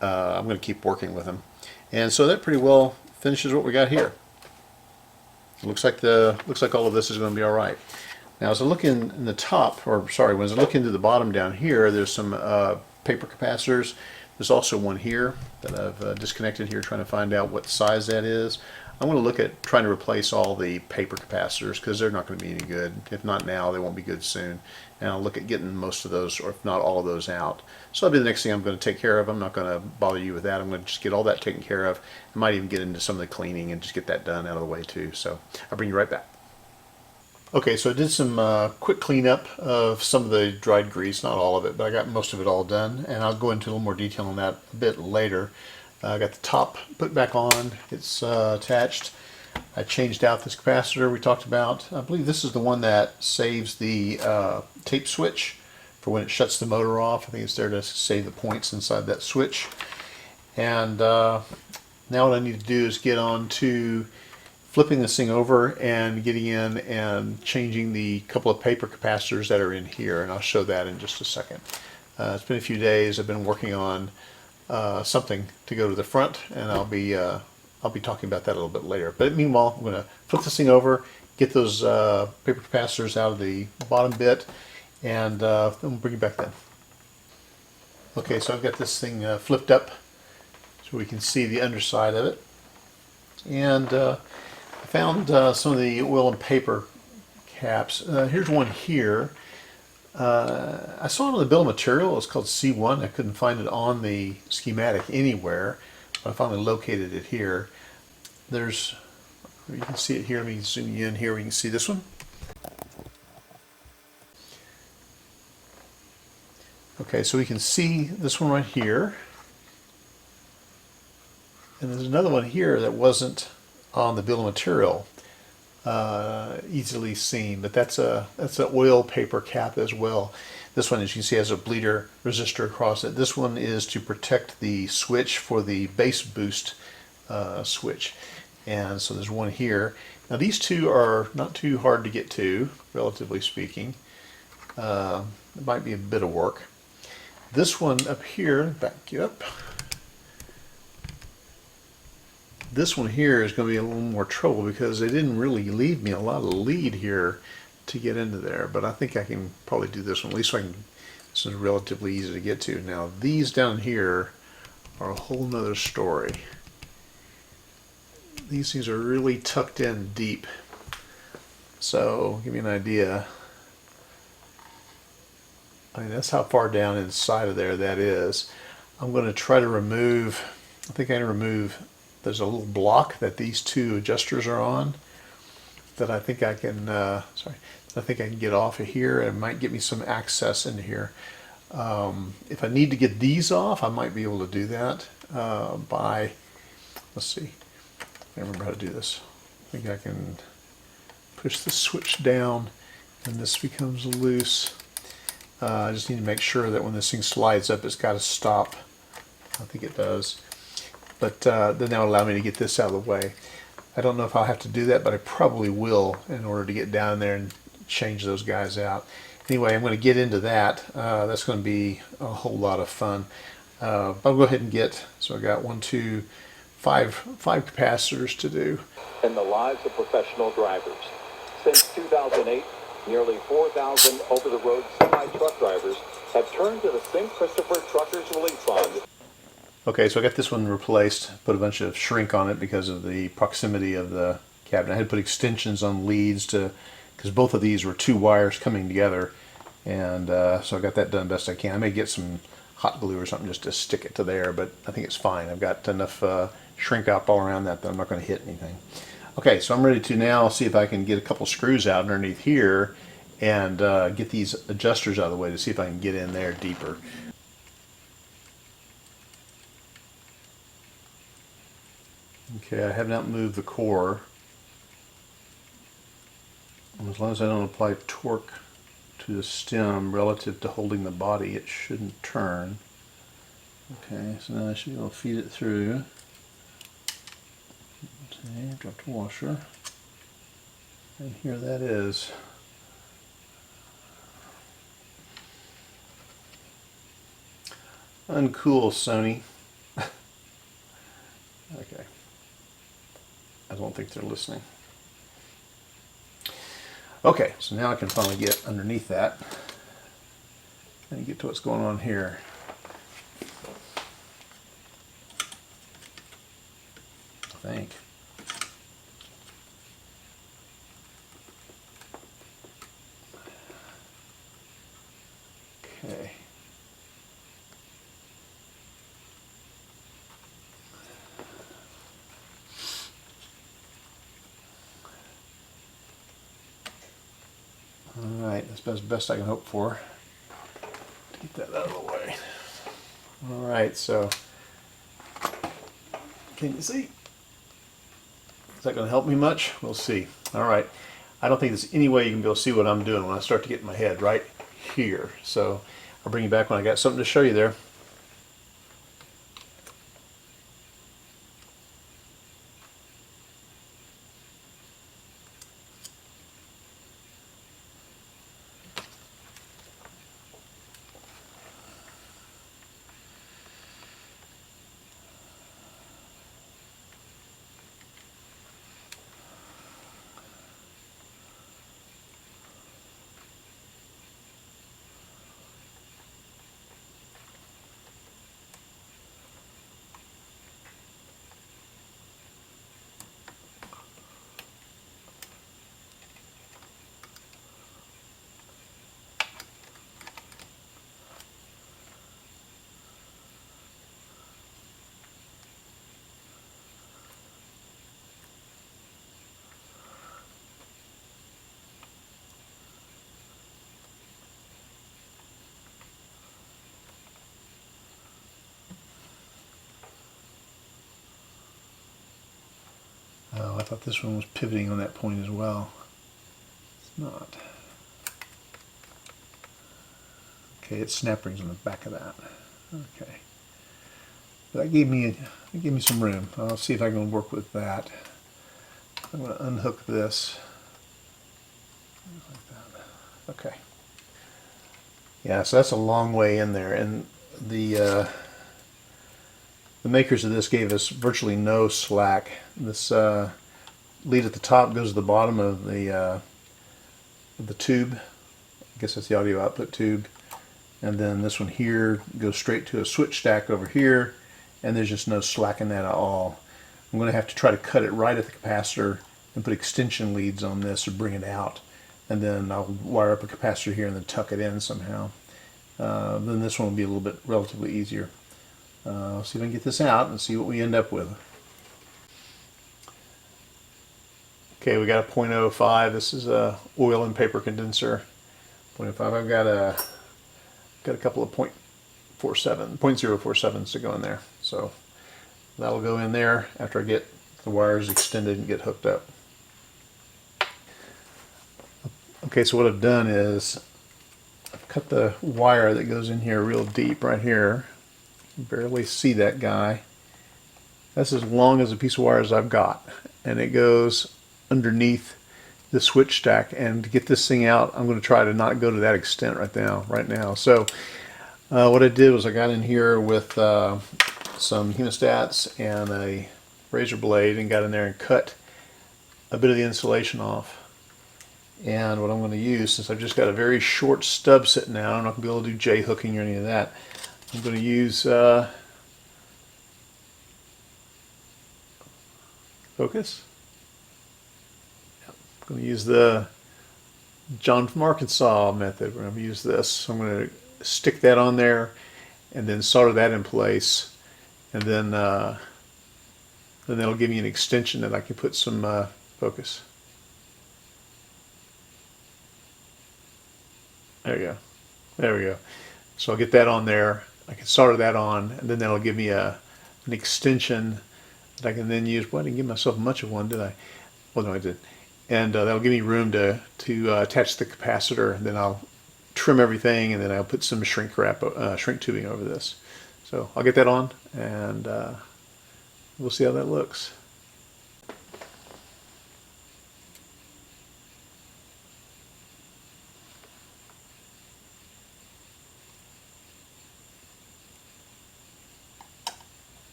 [SPEAKER 1] I'm going to keep working with them. And so that pretty well finishes what we got here. Looks like all of this is going to be all right. Now, as I look in the top, or sorry, when I look into the bottom down here, there's some paper capacitors. There's also one here that I've disconnected here, trying to find out what size that is. I'm going to look at trying to replace all the paper capacitors because they're not going to be any good. If not now, they won't be good soon. And I'll look at getting most of those, or if not all of those, out. So that'll be the next thing I'm going to take care of. I'm not going to bother you with that. I'm going to just get all that taken care of. I might even get into some of the cleaning and just get that done out of the way too. So I'll bring you right back. Okay, so I did some quick cleanup of some of the dried grease, not all of it, but I got most of it all done, and I'll go into a little more detail on that a bit later. I got the top put back on, it's attached. I changed out this capacitor we talked about. I believe this is the one that saves the tape switch for when it shuts the motor off. I think it's there to save the points inside that switch. And now what I need to do is get on to flipping this thing over and getting in and changing the couple of paper capacitors that are in here, and I'll show that in just a second. It's been a few days. I've been working on something to go to the front, and I'll be talking about that a little bit later. But meanwhile, I'm going to flip this thing over get those paper capacitors out of the bottom bit, and then we'll bring it back then. Okay, so I've got this thing flipped up so we can see the underside of it. And I found some of the oil and paper caps. Here's one here. I saw it on the bill of material. It's called C1. I couldn't find it on the schematic anywhere, but I finally located it here. There's, you can see it here. Let me zoom you in here. We can see this one. Okay, so we can see this one right here. And there's another one here that wasn't on the bill of material, easily seen, but that's an oil paper cap as well. This one, as you can see, has a bleeder resistor across it. This one is to protect the switch for the bass boost switch. And so there's one here. Now these two are not too hard to get to, relatively speaking. It might be a bit of work. This one up here, back you up. This one here is going to be a little more trouble because they didn't really leave me a lot of lead here to get into there, but I think I can probably do this one. At least I can. This is relatively easy to get to. Now these down here are a whole nother story. These things are really tucked in deep. So give me an idea. I mean, that's how far down inside of there that is. I'm going to try to remove, I think I can remove, there's a little block that these two adjusters are on that I think I can, I think I can get off of here, and it might get me some access into here. If I need to get these off, I might be able to do that by, let's see, I remember how to do this. I think I can push the switch down and this becomes loose. I just need to make sure that when this thing slides up, it's got to stop. I think it does. But then that will allow me to get this out of the way. I don't know if I'll have to do that, but I probably will in order to get down there and change those guys out. Anyway, I'm going to get into that. That's going to be a whole lot of fun. I'll go ahead and get, so I got 5 capacitors to do.
[SPEAKER 3] In the lives of professional drivers. Since 2008, nearly 4,000 over-the-road semi-truck drivers have turned to the St. Christopher Truckers Relief Fund.
[SPEAKER 1] Okay, so I got this one replaced, put a bunch of shrink on it because of the proximity of the cabinet. I had to put extensions on leads because both of these were 2 wires coming together, and so I got that done best I can. I may get some hot glue or something just to stick it to there, but I think it's fine. I've got enough shrink up all around that I'm not going to hit anything. Okay, so I'm ready to now see if I can get a couple screws out underneath here and get these adjusters out of the way to see if I can get in there deeper. Okay, I have not moved the core. And as long as I don't apply torque to the stem relative to holding the body, it shouldn't turn. Okay, so now I should be able to feed it through. Okay, drop the washer. And here that is. Uncool, Sony. Okay. I don't think they're listening. Okay, so now I can finally get underneath that and get to what's going on here. I think. Okay. Alright, that's the best I can hope for. Get that out of the way. Alright, so can you see? Is that going to help me much? We'll see. Alright, I don't think there's any way you can be able to see what I'm doing when I start to get in my head right here. So I'll bring you back when I got something to show you there. thought this one was pivoting on that point as well. It's not. Okay, it's snap rings on the back of that. Okay. But that gave me some room. I'll see if I can work with that. I'm going to unhook this. Like that. Okay. Yeah, so that's a long way in there, and the makers of this gave us virtually no slack. This lead at the top goes to the bottom of the tube. I guess that's the audio output tube. And then this one here goes straight to a switch stack over here, and there's just no slack in that at all. I'm going to have to try to cut it right at the capacitor and put extension leads on this to bring it out. And then I'll wire up a capacitor here and then tuck it in somehow. Then this one will be a little bit relatively easier. I'll see if I can get this out and see what we end up with. Okay, we got a 0.05. This is a oil and paper condenser. 0.05. I've got a couple of 0.047s to go in there. So that'll go in there after I get the wires extended and get hooked up. Okay, so what I've done is I've cut the wire that goes in here real deep right here. You can barely see that guy. That's as long as a piece of wire as I've got, and it goes underneath the switch stack. And to get this thing out, I'm going to try to not go to that extent right now. So what I did was I got in here with some hemostats and a razor blade and got in there and cut a bit of the insulation off. And what I'm going to use, since I've just got a very short stub sitting out, I'm not going to be able to do J-hooking or any of that. I'm going to use focus. Yep. I'm going to use the John from Arkansas method. We're going to use this. So I'm going to stick that on there and then solder that in place, and then that'll give me an extension that I can put some focus. There you go. There we go. So I'll get that on there. I can solder that on, and then that'll give me an extension that I can then use. Well, I didn't give myself much of one, did I? Well, no, I did. And that'll give me room to attach the capacitor, and then I'll trim everything, and then I'll put some shrink tubing over this. So I'll get that on, and we'll see how that looks.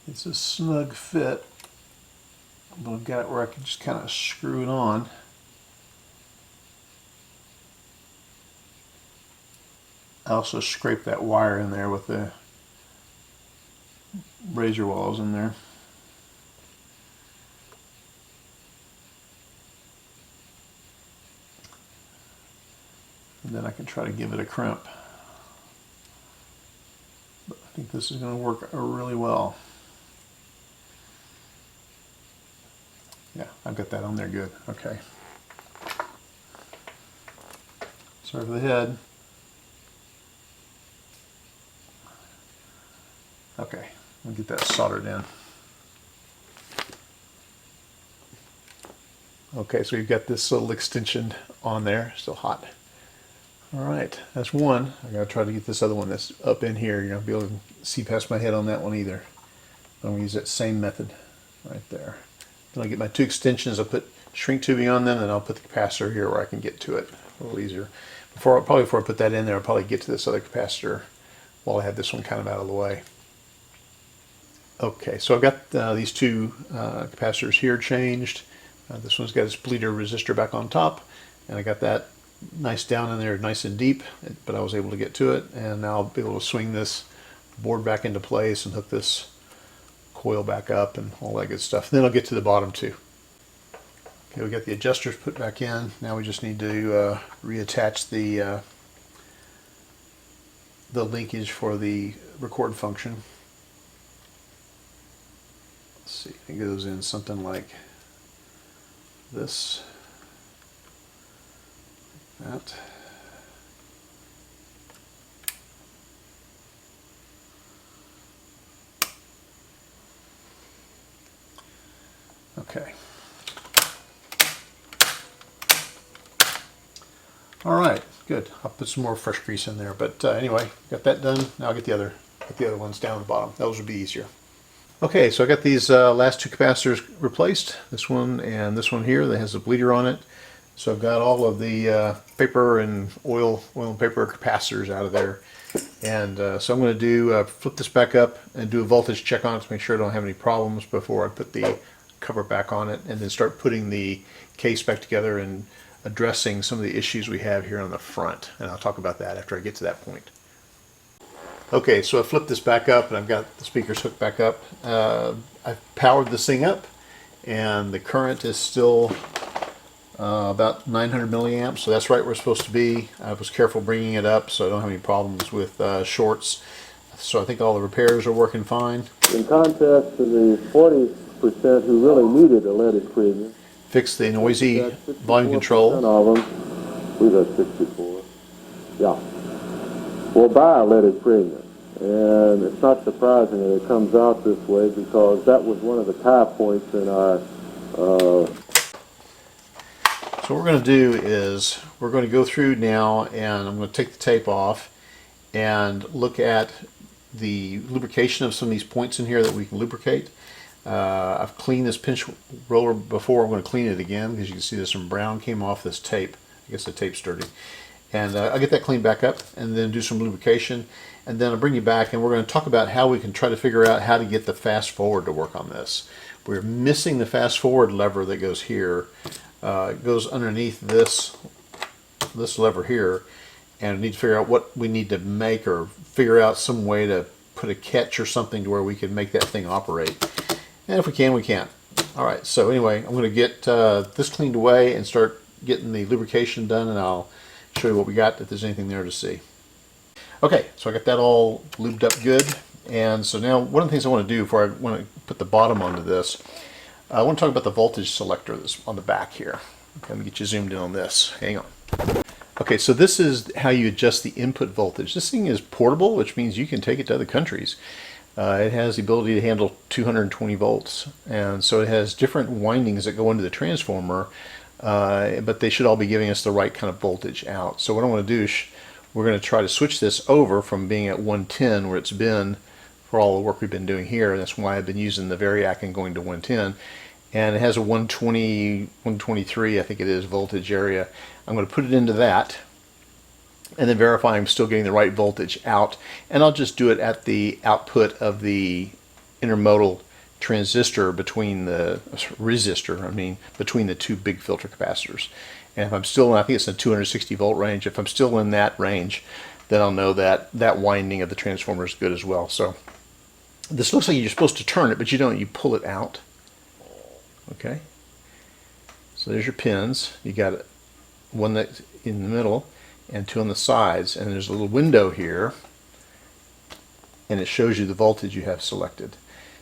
[SPEAKER 1] It's a snug fit, but I've got it where I can just kind of screw it on. I also scrape that wire in there with the razor walls in there. And then I can try to give it a crimp. But I think this is going to work really well. Yeah, I've got that on there good. Okay. Sorry for the head. Okay, I'll get that soldered in. Okay, so we've got this little extension on there, still hot. All right, that's one. I gotta try to get this other one that's up in here. You're not gonna be able to see past my head on that one either. I'm gonna use that same method right there. Then I'll get my two extensions, I'll put shrink tubing on them, and I'll put the capacitor here where I can get to it a little easier. Probably before I put that in there, I'll probably get to this other capacitor while I have this one kind of out of the way. Okay, so I've got these two capacitors here changed. This one's got its bleeder resistor back on top, and I got that nice down in there, nice and deep, but I was able to get to it, and now I'll be able to swing this board back into place and hook this coil back up and all that good stuff. And then I'll get to the bottom too. Okay, we got the adjusters put back in. Now we just need to reattach the linkage for the record function. Let's see, it goes in something like this, like that. Okay. All right, good. I'll put some more fresh grease in there. But anyway, got that done. Now I'll get the other ones down the bottom. Those would be easier. Okay, so I got these last two capacitors replaced. This one and this one here that has a bleeder on it. So I've got all of the paper and oil and paper capacitors out of there. And so I'm going to do flip this back up and do a voltage check on it to make sure I don't have any problems before I put the cover back on it, and then start putting the case back together and addressing some of the issues we have here on the front. And I'll talk about that after I get to that point. Okay, so I flipped this back up and I've got the speakers hooked back up. I've powered this thing up and the current is still about 900 milliamps, so that's right where it's supposed to be. I was careful bringing it up so I don't have any problems with shorts. So I think all the repairs are working fine. In
[SPEAKER 2] contrast to the 40% who really needed a leaded premium,
[SPEAKER 1] fix the noisy volume control.
[SPEAKER 2] Of them, we got 64. Yeah. Will buy a leaded premium. And it's not surprising that it comes out this way, because that was one of the tie points in our
[SPEAKER 1] So what we're going to do is we're going to go through now, and I'm going to take the tape off and look at the lubrication of some of these points in here that we can lubricate. I've cleaned this pinch roller before. I'm going to clean it again because you can see there's some brown came off this tape. I guess the tape's dirty. And I'll get that cleaned back up and then do some lubrication. And then I'll bring you back and we're going to talk about how we can try to figure out how to get the fast forward to work on this. We're missing the fast forward lever that goes here. It goes underneath this lever here, and we need to figure out what we need to make, or figure out some way to put a catch or something to where we can make that thing operate. And if we can, we can. All right, so anyway, I'm going to get this cleaned away and start getting the lubrication done, and I'll show you what we got if there's anything there to see. Okay, so I got that all lubed up good, and so now one of the things I want to do before I want to put the bottom onto this, I want to talk about the voltage selector that's on the back here. Okay, let me get you zoomed in on this. Hang on. Okay, so this is how you adjust the input voltage. This thing is portable, which means you can take it to other countries. It has the ability to handle 220 volts, and so it has different windings that go into the transformer, but they should all be giving us the right kind of voltage out. So what I want to do is we're going to try to switch this over from being at 110, where it's been for all the work we've been doing here. That's why I've been using the Variac and going to 110. And it has a 120, 123, I think it is, voltage area. I'm going to put it into that and then verify I'm still getting the right voltage out. And I'll just do it at the output of the intermodal transistor between the between the two big filter capacitors. And if I'm still, I think it's in the 260 volt range, if I'm still in that range, then I'll know that that winding of the transformer is good as well. So this looks like you're supposed to turn it, but you don't. You pull it out. Okay. So there's your pins. You got one that's in the middle and two on the sides, and there's a little window here, and it shows you the voltage you have selected.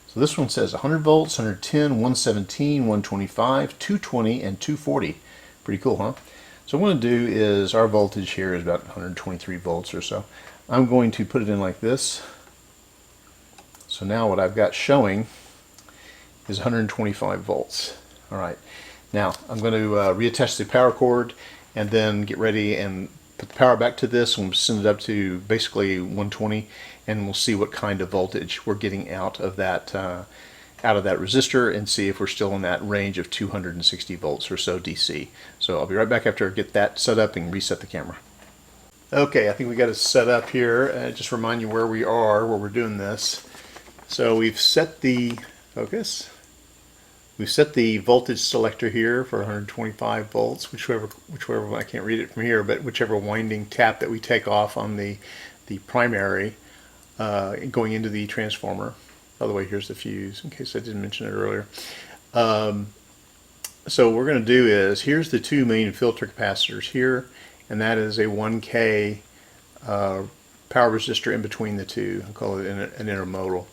[SPEAKER 1] So this one says 100 volts, 110, 117, 125, 220, and 240. Pretty cool, huh? So what I'm going to do is, our voltage here is about 123 volts or so. I'm going to put it in like this. So now what I've got showing is 125 volts. All right. Now I'm going to reattach the power cord and then get ready and put the power back to this, and we'll send it up to basically 120, and we'll see what kind of voltage we're getting out of that resistor, and see if we're still in that range of 260 volts or so DC. So I'll be right back after I get that set up and reset the camera. Okay, I think we got it set up here. Just remind you where we are, where we're doing this. So we've set the focus. We've set the voltage selector here for 125 volts, whichever I can't read it from here, but whichever winding tap that we take off on the primary going into the transformer. By the way, here's the fuse, in case I didn't mention it earlier. So what we're going to do is, here's the two main filter capacitors here, and that is a 1K power resistor in between the two. I'll call it an intermodal.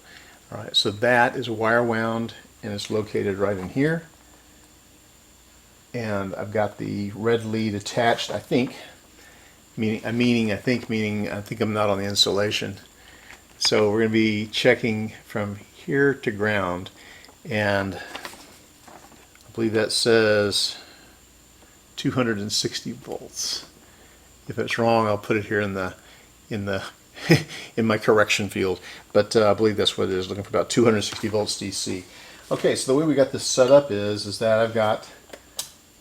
[SPEAKER 1] All right, so that is wire wound, and it's located right in here. And I've got the red lead attached, I think, meaning I think I'm not on the installation. So we're going to be checking from here to ground, and I believe that says 260 volts. If it's wrong, I'll put it here in the in my correction field. But I believe that's what it is. Looking for about 260 volts DC. Okay, so the way we got this set up is that I've got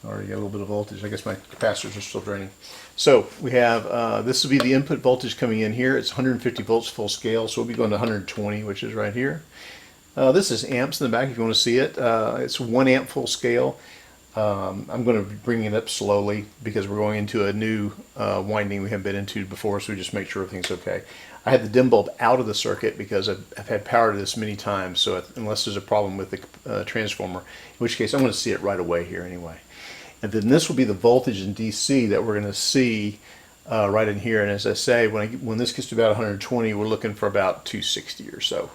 [SPEAKER 1] already got a little bit of voltage. I guess my capacitors are still draining. So we have this will be the input voltage coming in here. It's 150 volts full scale, so we'll be going to 120, which is right here. This is amps in the back if you want to see it. It's 1 amp full scale. I'm going to be bringing it up slowly because we're going into a new winding we haven't been into before, so we just make sure everything's okay. I had the dim bulb out of the circuit because I've had power to this many times, so unless there's a problem with the transformer, in which case I'm going to see it right away here anyway. And then this will be the voltage in DC that we're going to see right in here. And as I say, when this gets to about 120, we're looking for about 260 or so.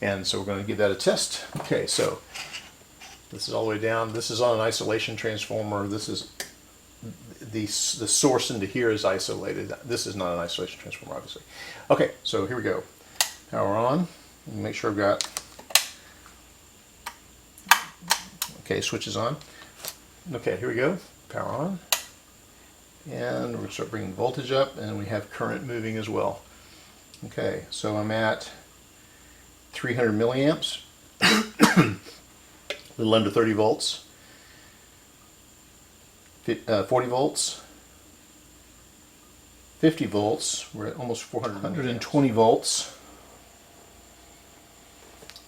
[SPEAKER 1] And so we're going to give that a test. Okay, so this is all the way down. This is on an isolation transformer. This is the source into here is isolated. This is not an isolation transformer, obviously. Okay, so here we go. Power on. Make sure I've got. Okay, switch is on. Okay, here we go. Power on. And we're going to start bringing voltage up, and we have current moving as well. Okay, so I'm at 300 milliamps, a little under 30 volts, 40 volts, 50 volts, we're at almost 120 volts.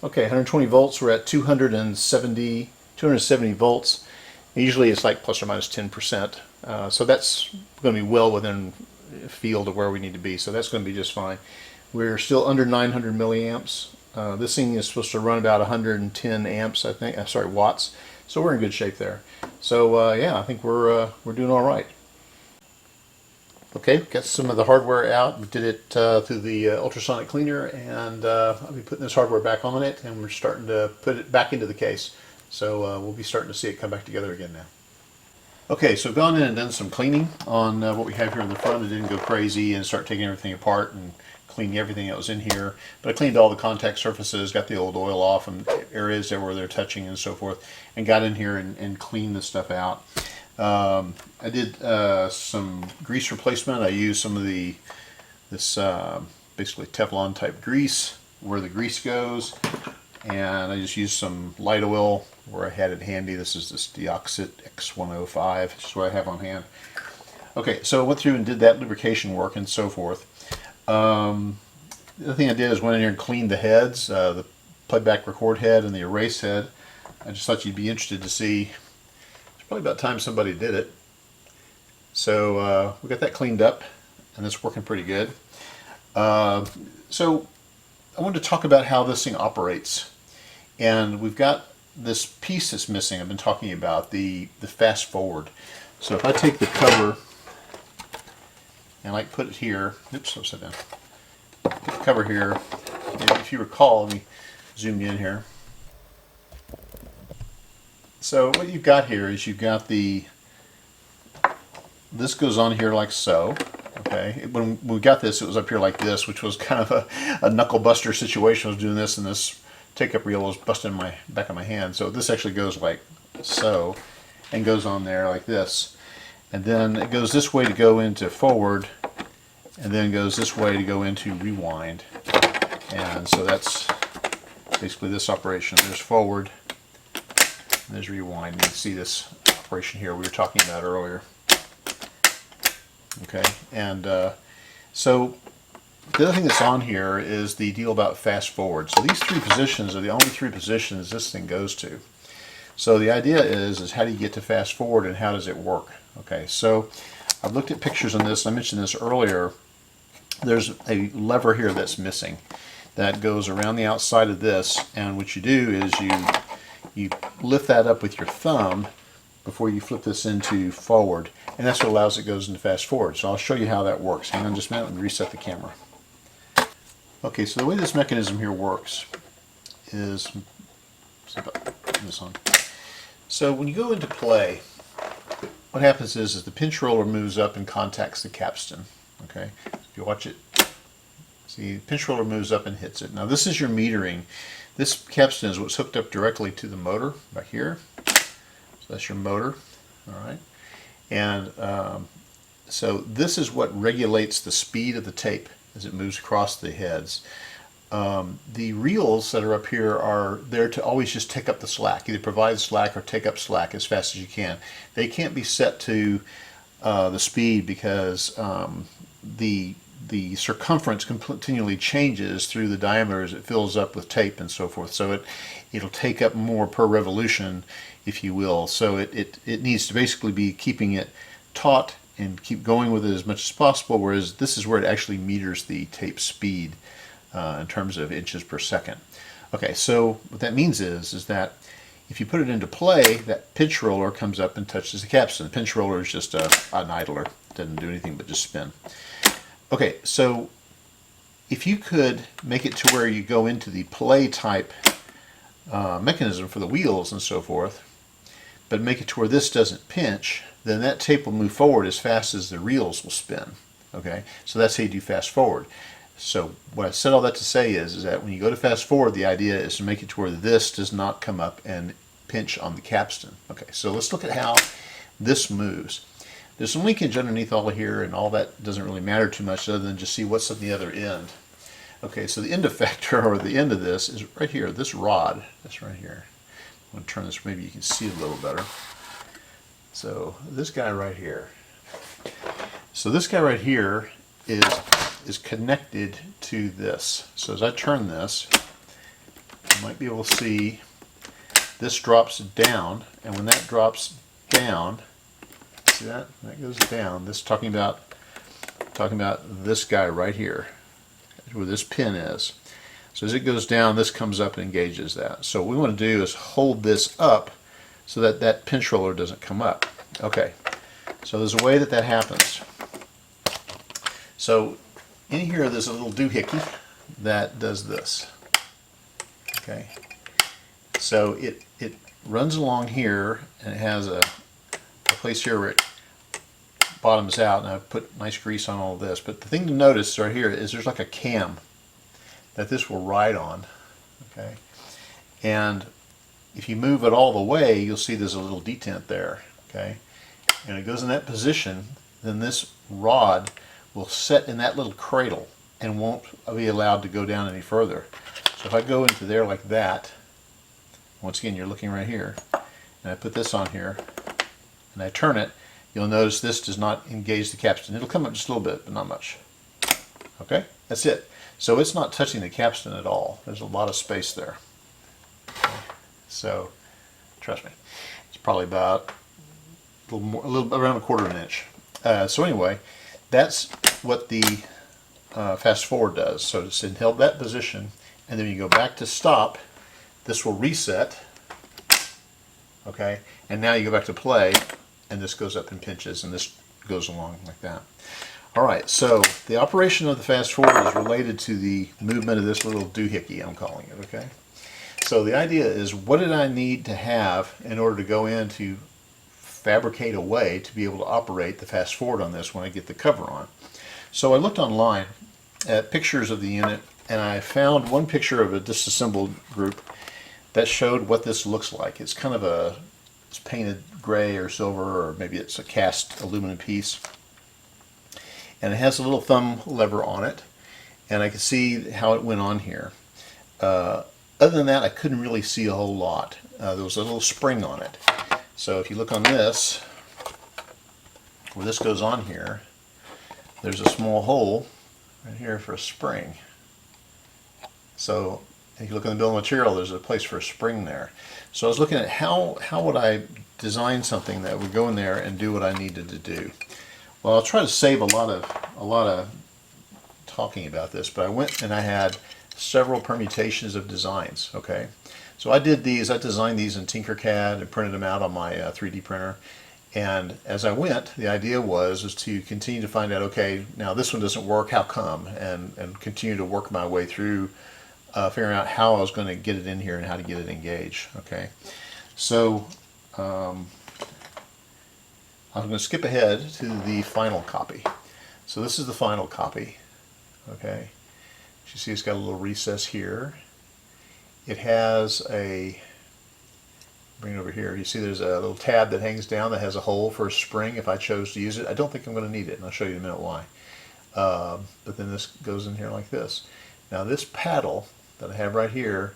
[SPEAKER 1] Okay, 120 volts, we're at 270 volts. Usually it's like plus or minus 10%, so that's going to be well within field of where we need to be, so that's going to be just fine. We're still under 900 milliamps. This thing is supposed to run about 110 amps, I think. Sorry, watts. So we're in good shape there. So yeah, I think we're doing all right. Okay, got some of the hardware out. We did it through the ultrasonic cleaner, and I'll be putting this hardware back on it, and we're starting to put it back into the case. So we'll be starting to see it come back together again now. Okay, so I've gone in and done some cleaning on what we have here in the front. I didn't go crazy and start taking everything apart and cleaning everything that was in here, but I cleaned all the contact surfaces, got the old oil off and areas that were they're touching and so forth, and got in here and cleaned this stuff out. I did some grease replacement. I used some of this basically Teflon type grease where the grease goes, and I just used some light oil where I had it handy. This is this Deoxit X105, which is what I have on hand. Okay, so I went through and did that lubrication work and so forth. The other thing I did is went in here and cleaned the heads, the playback record head and the erase head. I just thought you'd be interested to see. It's probably about time somebody did it. So we got that cleaned up, and it's working pretty good. So I wanted to talk about how this thing operates. And we've got this piece that's missing I've been talking about, the fast forward. So if I take the cover and like put it here, oops, upside down. Put the cover here, and if you recall, let me zoom in here. So what you've got here is you've got this goes on here like so. Okay, when we got this, it was up here like this, which was kind of a knuckle buster situation. I was doing this, and this take-up reel was busting my back of my hand. So this actually goes like so, and goes on there like this. And then it goes this way to go into forward, and then goes this way to go into rewind. And so that's basically this operation. There's forward, and there's rewind. You can see this operation here we were talking about earlier. Okay, and so the other thing that's on here is the deal about fast forward. So these three positions are the only three positions this thing goes to. So the idea is how do you get to fast forward and how does it work? Okay, so I've looked at pictures on this. I mentioned this earlier. There's a lever here that's missing that goes around the outside of this, and what you do is you lift that up with your thumb before you flip this into forward, and that's what allows it goes into fast forward. So I'll show you how that works. Hang on just a minute, let me reset the camera. Okay, so the way this mechanism here works is, this on. So when you go into play, what happens is the pinch roller moves up and contacts the capstan. Okay, if you watch it, see, the pinch roller moves up and hits it. Now this is your metering. This capstan is what's hooked up directly to the motor back here. That's your motor. All right. And so this is what regulates the speed of the tape as it moves across the heads. The reels that are up here are there to always just take up the slack, either provide slack or take up slack as fast as you can. They can't be set to the speed because the circumference continually changes through the diameter as it fills up with tape and so forth. So it'll take up more per revolution, if you will. So it needs to basically be keeping it taut and keep going with it as much as possible, whereas this is where it actually meters the tape speed in terms of inches per second. Okay, so what that means is that if you put it into play, that pinch roller comes up and touches the capstan. The pinch roller is just an idler. It doesn't do anything but just spin. Okay, so if you could make it to where you go into the play type mechanism for the wheels and so forth, but make it to where this doesn't pinch, then that tape will move forward as fast as the reels will spin. Okay, so that's how you do fast forward. So what I said all that to say is that when you go to fast forward, the idea is to make it to where this does not come up and pinch on the capstan. Okay, so let's look at how this moves. There's some linkage underneath all here, and all that doesn't really matter too much other than just see what's on the other end. Okay, so the end effector, or the end of this, is right here, this rod. That's right here. I'm going to turn this, maybe you can see it a little better. So this guy right here. So this guy right here is connected to this. So as I turn this, you might be able to see this drops down, and when that drops down, see that? That goes down. This is talking about this guy right here, where this pin is. So as it goes down, this comes up and engages that. So what we want to do is hold this up so that that pinch roller doesn't come up. Okay, so there's a way that that happens. So in here there's a little doohickey that does this. Okay, so it runs along here, and it has a place here where it bottoms out, and I've put nice grease on all of this. But the thing to notice right here is there's like a cam that this will ride on. Okay, and if you move it all the way, you'll see there's a little detent there. Okay, and it goes in that position, then this rod will set in that little cradle and won't be allowed to go down any further. So if I go into there like that, once again you're looking right here, and I put this on here and I turn it, you'll notice this does not engage the capstan. It'll come up just a little bit, but not much. Okay, that's it. So it's not touching the capstan at all. There's a lot of space there. Okay. So trust me, it's probably about a little around a quarter of an inch. So anyway, that's what the fast forward does. So it's held that position, and then you go back to stop. This will reset. Okay, and now you go back to play, and this goes up and pinches, and this goes along like that. All right, so the operation of the fast forward is related to the movement of this little doohickey, I'm calling it. Okay, so the idea is, what did I need to have in order to go in to fabricate a way to be able to operate the fast forward on this when I get the cover on? So I looked online at pictures of the unit, and I found one picture of a disassembled group that showed what this looks like. It's kind of it's painted gray or silver, or maybe it's a cast aluminum piece, and it has a little thumb lever on it, and I can see how it went on here. Other than that, I couldn't really see a whole lot. There was a little spring on it. So if you look on this, where this goes on here, there's a small hole right here for a spring. So if you look in the bill of material, there's a place for a spring there. So I was looking at how would I design something that would go in there and do what I needed to do. Well, I'll try to save a lot of talking about this, but I went and I had several permutations of designs. Okay, so I designed these in Tinkercad and printed them out on my 3D printer. And as I went, the idea was to continue to find out, okay, now this one doesn't work, how come? And continue to work my way through figuring out how I was going to get it in here and how to get it engaged. Okay, so I'm going to skip ahead to the final copy. So this is the final copy. Okay, you see it's got a little recess here. It has a bring it over here. You see there's a little tab that hangs down that has a hole for a spring if I chose to use it. I don't think I'm going to need it, and I'll show you in a minute why. But then this goes in here like this. Now this paddle that I have right here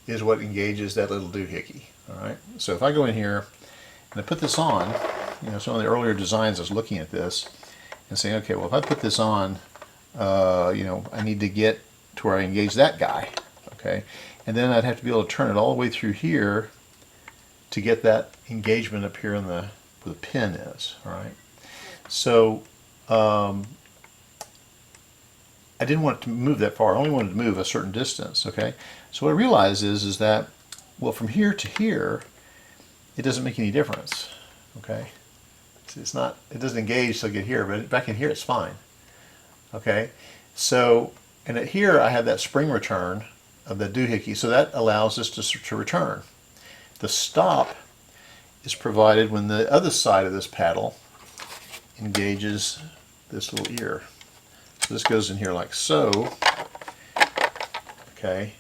[SPEAKER 1] is what engages that little doohickey. Alright, so if I go in here and I put this on, you know, some of the earlier designs I was looking at this and saying, okay, well if I put this on, you know, I need to get to where I engage that guy. Okay, and then I'd have to be able to turn it all the way through here to get that engagement up here in the where the pin is. All right, so I didn't want it to move that far. I only wanted to move a certain distance. Okay, so what I realized is that, well, from here to here, it doesn't make any difference. Okay, it's not. It doesn't engage till I get here, but back in here it's fine. Okay, so and at here I have that spring return of the doohickey, so that allows this to return. The stop is provided when the other side of this paddle engages this little ear. So this goes in here like so, okay,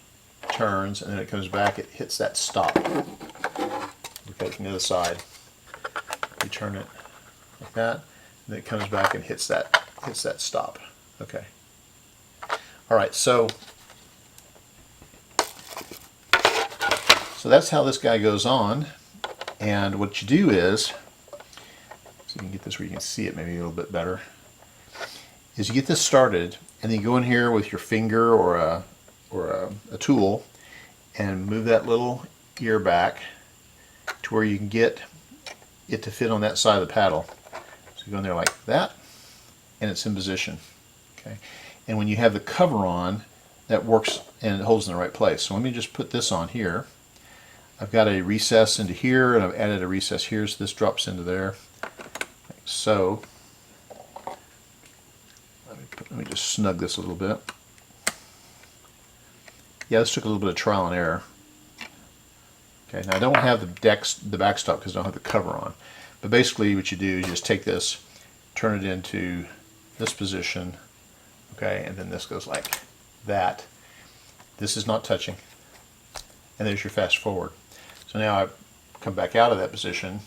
[SPEAKER 1] turns, and then it comes back, it hits that stop. Okay, from the other side, you turn it like that, and then it comes back and hits that stop. Okay. All right, so that's how this guy goes on. And what you do is, so you can get this where you can see it maybe a little bit better, is you get this started, and then you go in here with your finger or a tool and move that little ear back to where you can get it to fit on that side of the paddle. So you go in there like that, and it's in position. Okay, and when you have the cover on, that works and it holds in the right place. So let me just put this on here. I've got a recess into here, and I've added a recess here, so this drops into there. Like so. Let me just snug this a little bit. Yeah, this took a little bit of trial and error. Okay, now I don't have the backstop because I don't have the cover on. But basically what you do is you just take this, turn it into this position, okay, and then this goes like that. This is not touching. And there's your fast forward. So now I come back out of that position.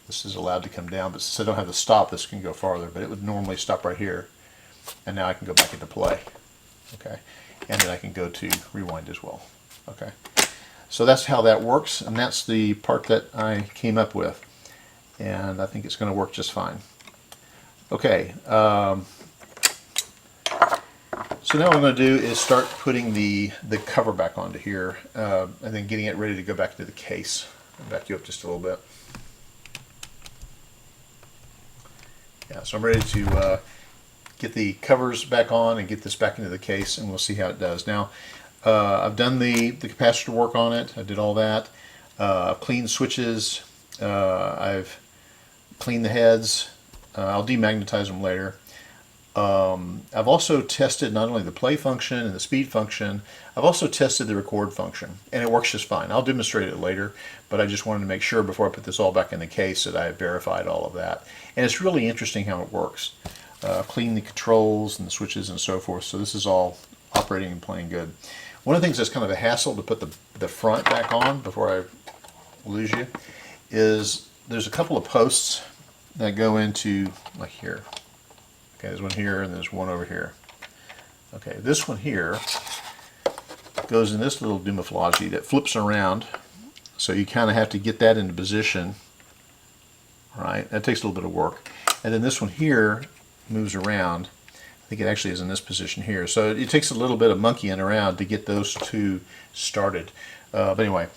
[SPEAKER 1] This is allowed to come down, but since I don't have the stop, this can go farther, but it would normally stop right here. And now I can go back into play. Okay, and then I can go to rewind as well. Okay, so that's how that works, and that's the part that I came up with, and I think it's going to work just fine. Okay, so now what I'm going to do is start putting the cover back onto here, and then getting it ready to go back into the case. I'll back you up just a little bit. Yeah, so I'm ready to get the covers back on and get this back into the case, and we'll see how it does. Now, I've done the capacitor work on it. I did all that. I've cleaned switches. I've cleaned the heads. I'll demagnetize them later. I've also tested not only the play function and the speed function, I've also tested the record function, and it works just fine. I'll demonstrate it later, but I just wanted to make sure before I put this all back in the case that I verified all of that. And it's really interesting how it works. Clean the controls and the switches and so forth, so this is all operating and playing good. One of the things that's kind of a hassle to put the front back on before I lose you is there's a couple of posts that go into like here. Okay, there's one here and there's one over here. Okay, this one here goes in this little camouflage that flips around, so you kind of have to get that into position. Right, that takes a little bit of work. And then this one here moves around. I think it actually is in this position here. So it takes a little bit of monkeying around to get those two started. But anyway,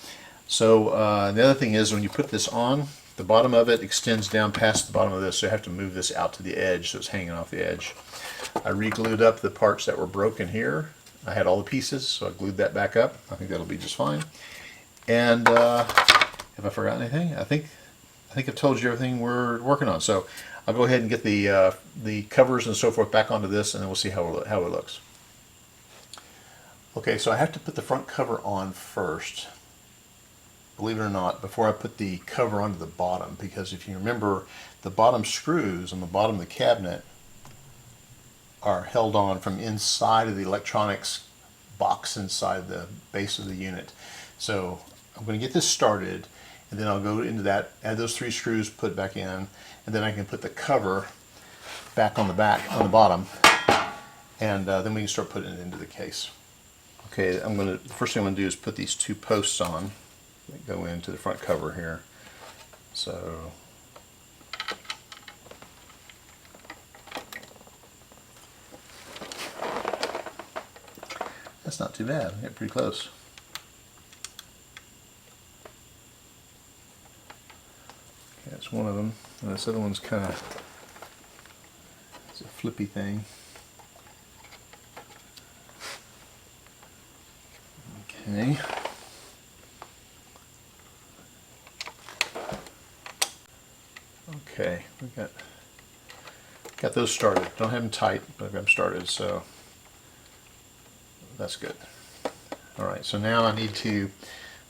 [SPEAKER 1] so the other thing is when you put this on, the bottom of it extends down past the bottom of this, so you have to move this out to the edge so it's hanging off the edge. I re-glued up the parts that were broken here. I had all the pieces, so I glued that back up. I think that'll be just fine. And have I forgotten anything? I think I've told you everything we're working on. So I'll go ahead and get the covers and so forth back onto this, and then we'll see how it looks. Okay, so I have to put the front cover on first, believe it or not, before I put the cover onto the bottom, because if you remember, the bottom screws on the bottom of the cabinet are held on from inside of the electronics box inside the base of the unit. So I'm going to get this started, and then I'll go into that, add those 3 screws, put it back in, and then I can put the cover back on the bottom, and then we can start putting it into the case. Okay, the first thing I'm going to do is put these 2 posts on that go into the front cover here. So that's not too bad. I get pretty close. Okay, that's one of them. And this other one's kind of, it's a flippy thing. Okay. Okay, we got those started. Don't have them tight, but I've got them started, so that's good. All right, so now I need to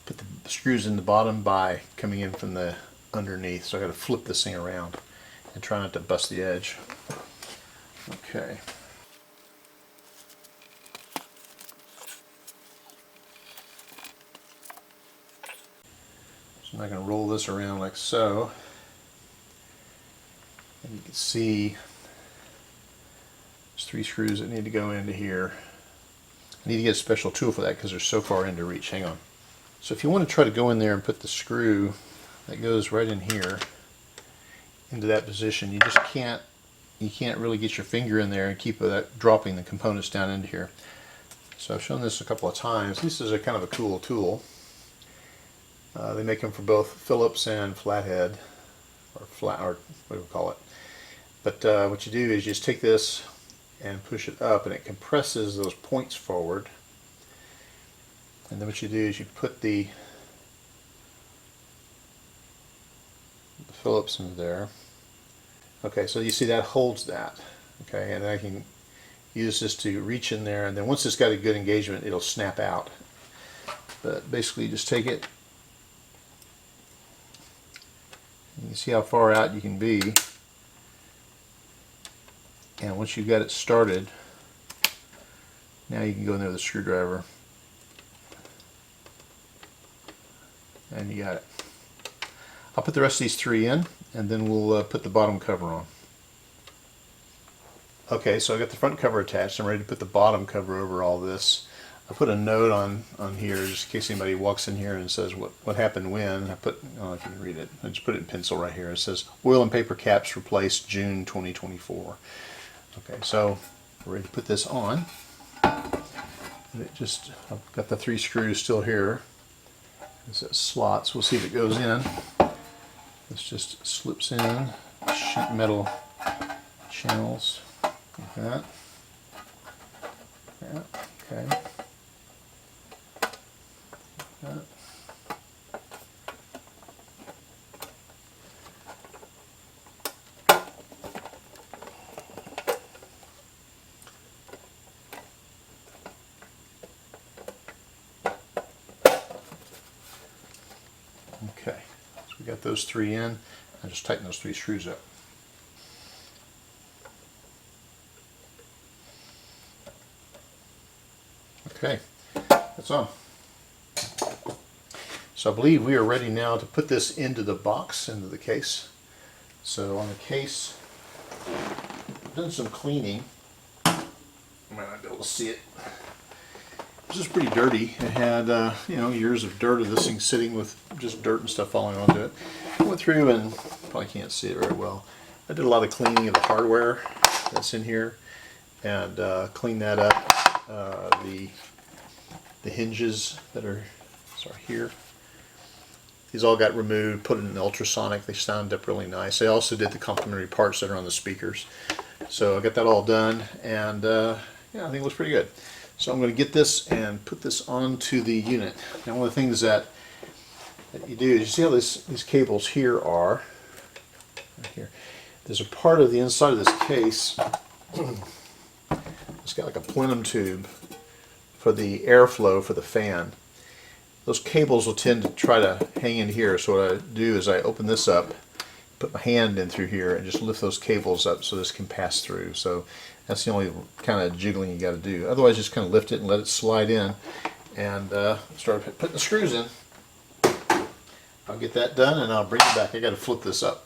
[SPEAKER 1] put the screws in the bottom by coming in from the underneath. So I got to flip this thing around and try not to bust the edge. Okay. So I'm going to roll this around like so. And you can see there's 3 screws that need to go into here. I need to get a special tool for that because they're so far into reach. Hang on. So if you want to try to go in there and put the screw that goes right in here into that position, you just can't really get your finger in there and keep that dropping the components down into here. So I've shown this a couple of times. This is a kind of a cool tool. They make them for both Phillips and flathead, or what do we call it. But what you do is you just take this and push it up, and it compresses those points forward. And then what you do is you put the Phillips in there. Okay, so you see that holds that. Okay, and I can use this to reach in there, and then once it's got a good engagement, it'll snap out. But basically, you just take it. You can see how far out you can be. And once you've got it started, now you can go in there with a screwdriver. And you got it. I'll put the rest of these 3 in, and then we'll put the bottom cover on. Okay, so I got the front cover attached. I'm ready to put the bottom cover over all this. I put a note on here just in case anybody walks in here and says what happened when. I don't know if you can read it. I just put it in pencil right here. It says oil and paper caps replaced June 2024. Okay, so we're ready to put this on. And I've got the 3 screws still here. It says slots. We'll see if it goes in. This just slips in. Sheet metal channels like that. Yeah, okay. Like that. Okay, so we got those 3 in. I just tighten those 3 screws up. Okay, that's on. So I believe we are ready now to put this into the box, into the case. So on the case, I've done some cleaning. You might not be able to see it. This is pretty dirty. It had years of dirt of this thing sitting with just dirt and stuff falling onto it. I went through and probably can't see it very well. I did a lot of cleaning of the hardware that's in here and cleaned that up. The hinges that are here. These all got removed, put in an ultrasonic. They sound up really nice. I also did the complementary parts that are on the speakers. So I got that all done, and yeah, I think it looks pretty good. So I'm going to get this and put this onto the unit. Now, one of the things that you do is you see how these cables here are. Right here. There's a part of the inside of this case. It's got like a plenum tube for the airflow for the fan. Those cables will tend to try to hang in here. So what I do is I open this up, put my hand in through here, and just lift those cables up so this can pass through. So that's the only kind of jiggling you got to do. Otherwise, just kind of lift it and let it slide in, and start putting the screws in. I'll get that done and I'll bring it back. I got to flip this up.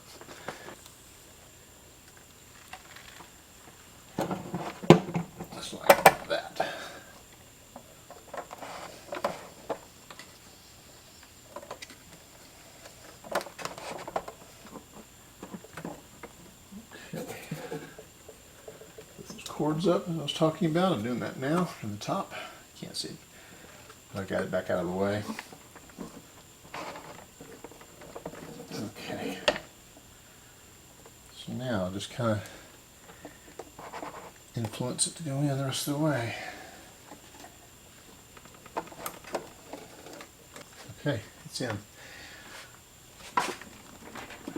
[SPEAKER 1] Just like that. Okay. Put those cords up as I was talking about. I'm doing that now from the top. Can't see it. I got it back out of the way. Okay. So now I'll just kind of influence it to go in the rest of the way. Okay, it's in.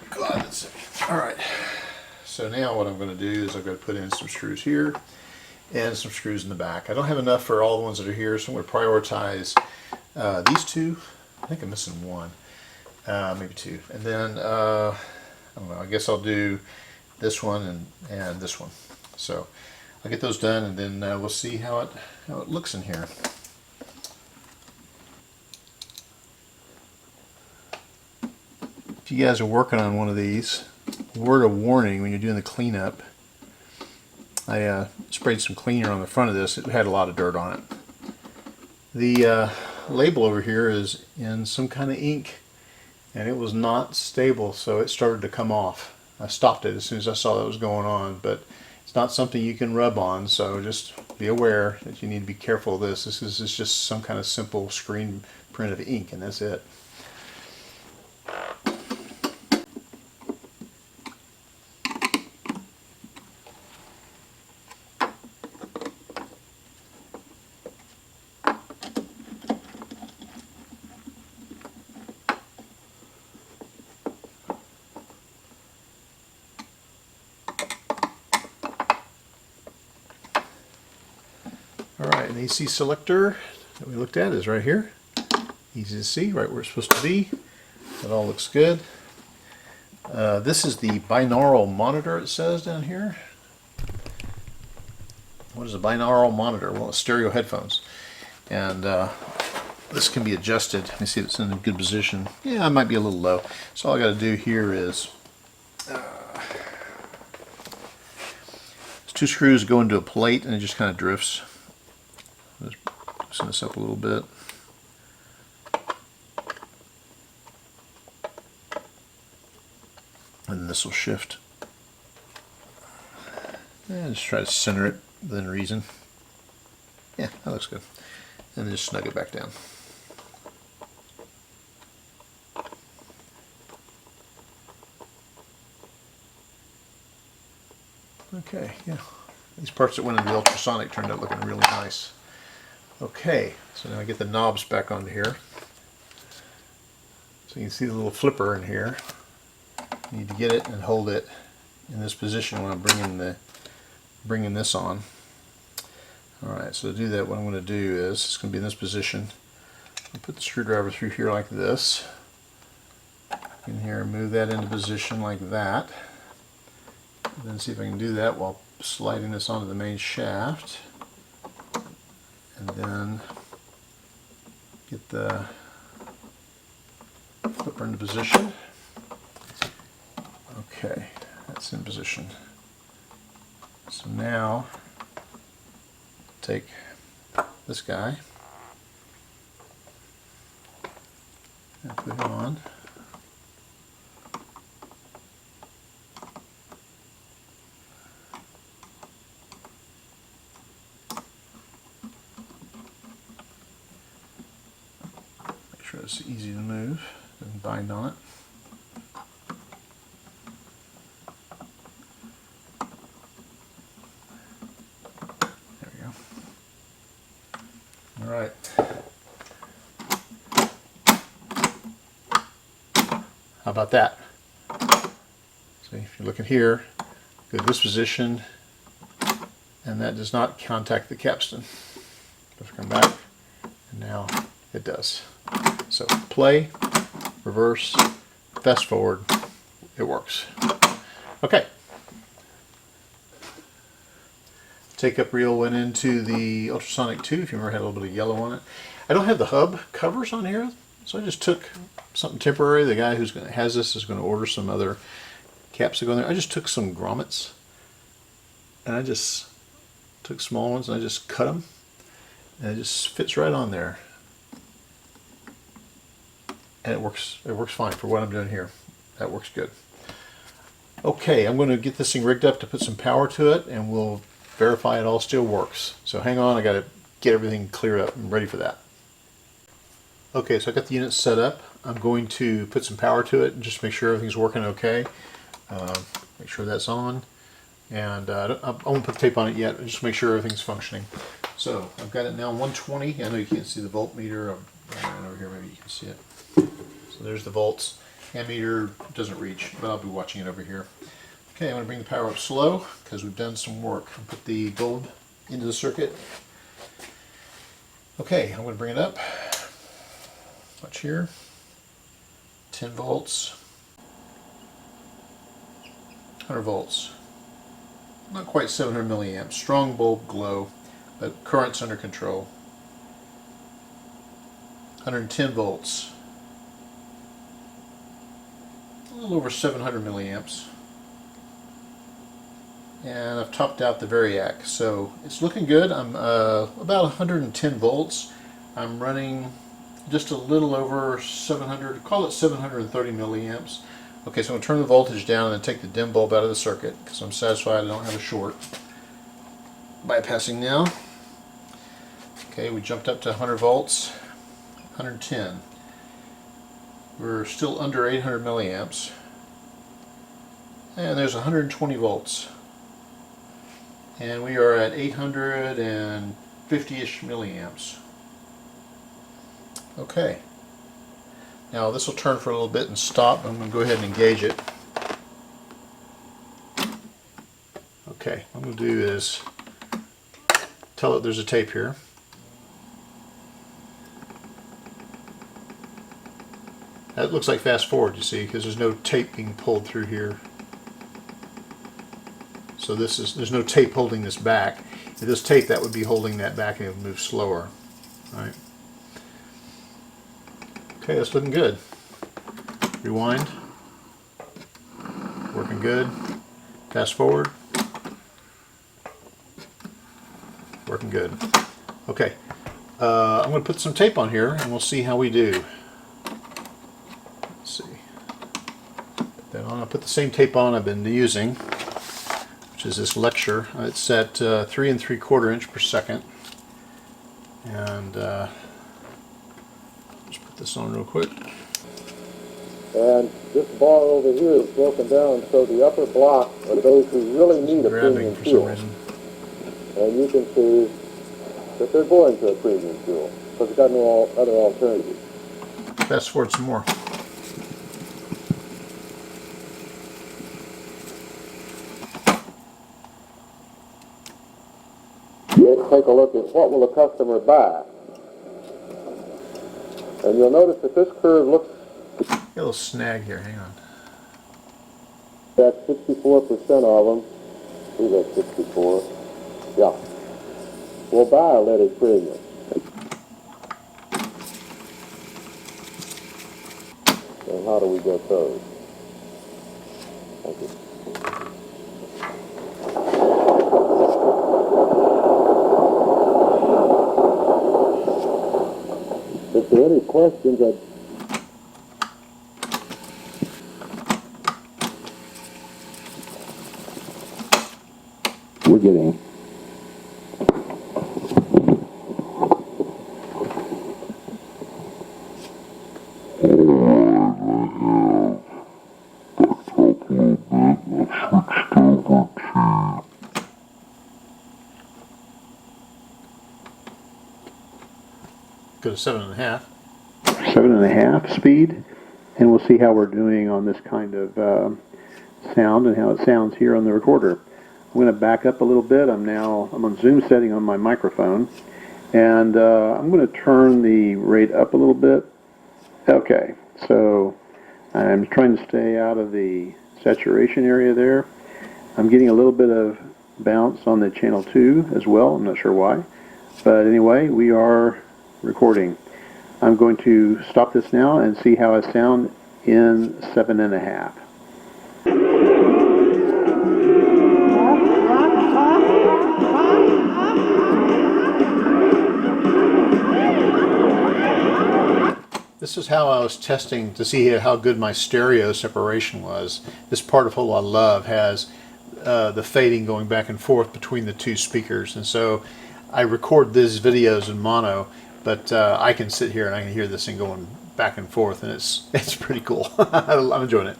[SPEAKER 1] God, that's heavy. Alright. So now what I'm going to do is I'm going to put in some screws here and some screws in the back. I don't have enough for all the ones that are here, so I'm going to prioritize these two. I think I'm missing one. Maybe two. And then, I don't know, I guess I'll do this one and this one. So I'll get those done and then we'll see how it looks in here. If you guys are working on one of these, word of warning when you're doing the cleanup, I sprayed some cleaner on the front of this. It had a lot of dirt on it. The label over here is in some kind of ink and it was not stable, so it started to come off. I stopped it as soon as I saw that was going on, but it's not something you can rub on, so just be aware that you need to be careful of this. This is just some kind of simple screen print of ink and that's it. Alright, an AC selector that we looked at is right here. Easy to see, right where it's supposed to be. That all looks good. This is the binaural monitor, it says down here. What is a binaural monitor? Well, it's stereo headphones. And this can be adjusted. Let me see if it's in a good position. Yeah, it might be a little low. So all I got to do here is two screws go into a plate and it just kind of drifts. Just loosen this up a little bit. And this will shift. And just try to center it within reason. Yeah, that looks good. And then just snug it back down. Okay, yeah. These parts that went into the ultrasonic turned out looking really nice. Okay, so now I get the knobs back onto here. So you can see the little flipper in here. You need to get it and hold it in this position when I'm bringing this on. Alright, so to do that, what I'm going to do is, it's going to be in this position. I'll put the screwdriver through here like this. In here, move that into position like that. And then see if I can do that while sliding this onto the main shaft. And then get the flipper into position. Okay, that's in position. So now take this guy and put him on. Make sure it's easy to move and bind on it. Alright. How about that? See, if you look at here, go to this position, and that does not contact the capstan. If I come back, and now it does. So play, reverse, fast forward, it works. Okay. Take-up reel went into the ultrasonic 2, if you remember, it had a little bit of yellow on it. I don't have the hub covers on here, So I just took something temporary. The guy who's has this is going to order some other caps to go in there. I just took some grommets and I just took small ones and I just cut them and it just fits right on there. And it works fine for what I'm doing here. That works good. Okay, I'm going to get this thing rigged up to put some power to it and we'll verify it all still works. So hang on, I got to get everything cleared up and ready for that. Okay, so I got the unit set up. I'm going to put some power to it and just make sure everything's working okay. Make sure that's on. And I won't put the tape on it yet, just make sure everything's functioning. So I've got it now 120. I know you can't see the voltmeter. Right over here, maybe you can see it. So there's the volts. Ammeter doesn't reach, but I'll be watching it over here. Okay, I'm going to bring the power up slow because we've done some work. I'll put the bulb into the circuit. Okay, I'm going to bring it up. Watch here. 10 volts. 100 volts. Not quite 700 milliamps. Strong bulb glow, but current's under control. 110 volts. A little over 700 milliamps. And I've topped out the Variac, so it's looking good. I'm about 110 volts. I'm running just a little over 700, call it 730 milliamps. Okay, so I'm going to turn the voltage down and then take the dim bulb out of the circuit because I'm satisfied I don't have a short. Bypassing now. Okay, we jumped up to 100 volts, 110. We're still under 800 milliamps. And there's 120 volts. And we are at 850-ish milliamps. Okay. Now this will turn for a little bit and stop. I'm going to go ahead and engage it. Okay, what I'm going to do is tell it there's a tape here. That looks like fast forward, you see, because there's no tape being pulled through here. So there's no tape holding this back. If this tape, that would be holding that back and it would move slower. All right. Okay, that's looking good. Rewind. Working good. Fast forward. Working good. Okay. I'm going to put some tape on here and we'll see how we do. Let's see. Then I'll put the same tape on I've been using, which is this Lecture. It's at 3 3/4 inch per second. And just put this on real quick.
[SPEAKER 2] And this bar over here is broken down so the upper block are those who really need a premium
[SPEAKER 1] For some
[SPEAKER 2] fuel.
[SPEAKER 1] reason.
[SPEAKER 2] And you can see that they're going to a premium fuel because they've got no other alternative.
[SPEAKER 1] Fast forward some more.
[SPEAKER 2] Let's take a look at what will a customer buy. And you'll notice that this curve looks
[SPEAKER 1] Got a little snag here, hang on.
[SPEAKER 2] at 64% of them. See that 64? Yeah. Will buy a leaded premium. And how do we get those? Thank you. If there are any questions, we're getting.
[SPEAKER 1] Go to 7.5.
[SPEAKER 4] 7.5 speed, and we'll see how we're doing on this kind of sound and how it sounds here on the recorder. I'm going to back up a little bit. I'm on zoom setting on my microphone, and I'm going to turn the rate up a little bit. Okay, so I'm trying to stay out of the saturation area there. I'm getting a little bit of bounce on the channel 2 as well. I'm not sure why, but anyway, we are recording. I'm going to stop this now and see how I sound in 7.5.
[SPEAKER 1] This is how I was testing to see how good my stereo separation was. This part of Whole Lot of Love has the fading going back and forth between the two speakers, and so I record these videos in mono, but I can sit here and I can hear this thing going back and forth, and it's pretty cool. I'm enjoying it.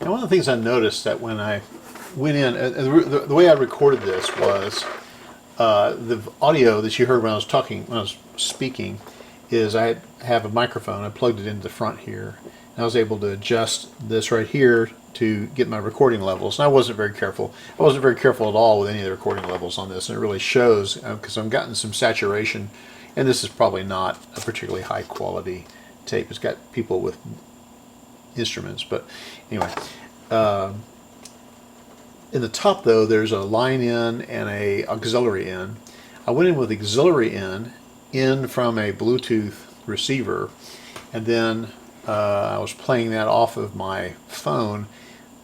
[SPEAKER 1] Now, one of the things I noticed that when I went in, the way I recorded this was the audio that you heard when I was speaking, is I have a microphone. I plugged it into the front here, and I was able to adjust this right here to get my recording levels. And I wasn't very careful. I wasn't very careful at all with any of the recording levels on this, and it really shows because I've gotten some saturation, and this is probably not a particularly high quality tape. It's got people with instruments, but anyway. In the top, though, there's a line in and a auxiliary in. I went in with auxiliary in from a Bluetooth receiver, and then I was playing that off of my phone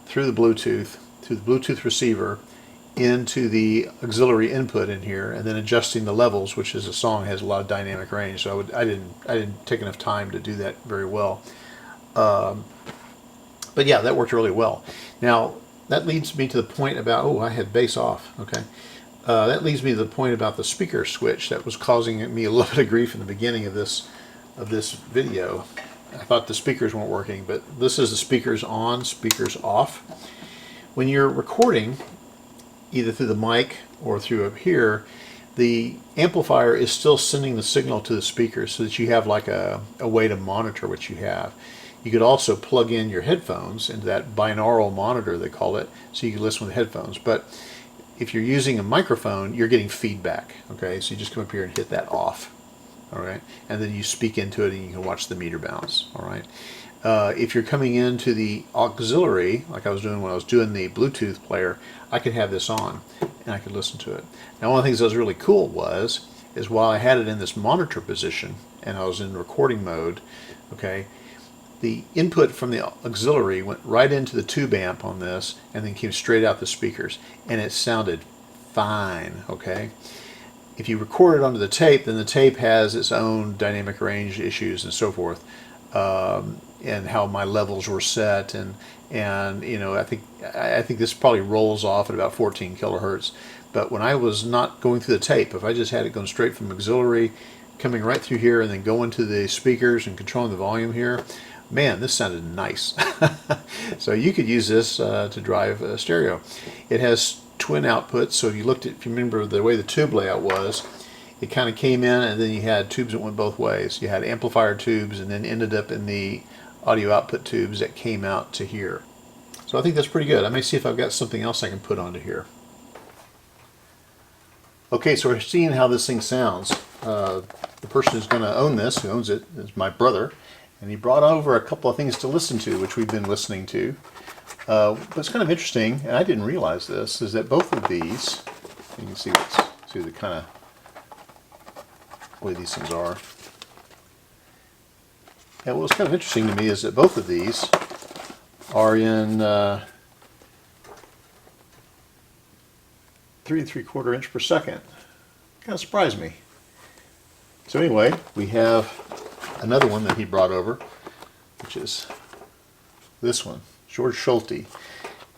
[SPEAKER 1] through the Bluetooth receiver into the auxiliary input in here, and then adjusting the levels, which is a song has a lot of dynamic range. So I didn't take enough time to do that very well. But yeah, that worked really well. Now, that leads me to the point about, oh, I had bass off, okay. That leads me to the point about the speaker switch that was causing me a little bit of grief in the beginning of this video. I thought the speakers weren't working, but this is the speakers on, speakers off. When you're recording, either through the mic or through up here, the amplifier is still sending the signal to the speakers so that you have like a way to monitor what you have. You could also plug in your headphones into that binaural monitor, they call it, so you can listen with headphones. But if you're using a microphone, you're getting feedback, okay? So you just come up here and hit that off, all right? And then you speak into it and you can watch the meter bounce, all right? If you're coming into the auxiliary, like I was doing when I was doing the Bluetooth player, I could have this on and I could listen to it. Now, one of the things that was really cool is while I had it in this monitor position and I was in recording mode, okay, the input from the auxiliary went right into the tube amp on this and then came straight out the speakers, and it sounded fine, okay? If you record it onto the tape, then the tape has its own dynamic range issues and so forth, and how my levels were set, and you know, I think this probably rolls off at about 14 kilohertz. But when I was not going through the tape, if I just had it going straight from auxiliary, coming right through here and then going to the speakers and controlling the volume here, man, this sounded nice. So you could use this to drive a stereo. It has twin outputs, so if you remember the way the tube layout was, it kind of came in and then you had tubes that went both ways. You had amplifier tubes and then ended up in the audio output tubes that came out to here. So I think that's pretty good. I may see if I've got something else I can put onto here. Okay, so we're seeing how this thing sounds. The person who's going to own this, who owns it, is my brother. And he brought over a couple of things to listen to, which we've been listening to. But it's kind of interesting, and I didn't realize this, is that both of these, you can see the kind of way these things are. And what's kind of interesting to me is that both of these are in 3 3/4 inch per second. Kind of surprised me. So anyway, we have another one that he brought over, which is this one, George Schulte,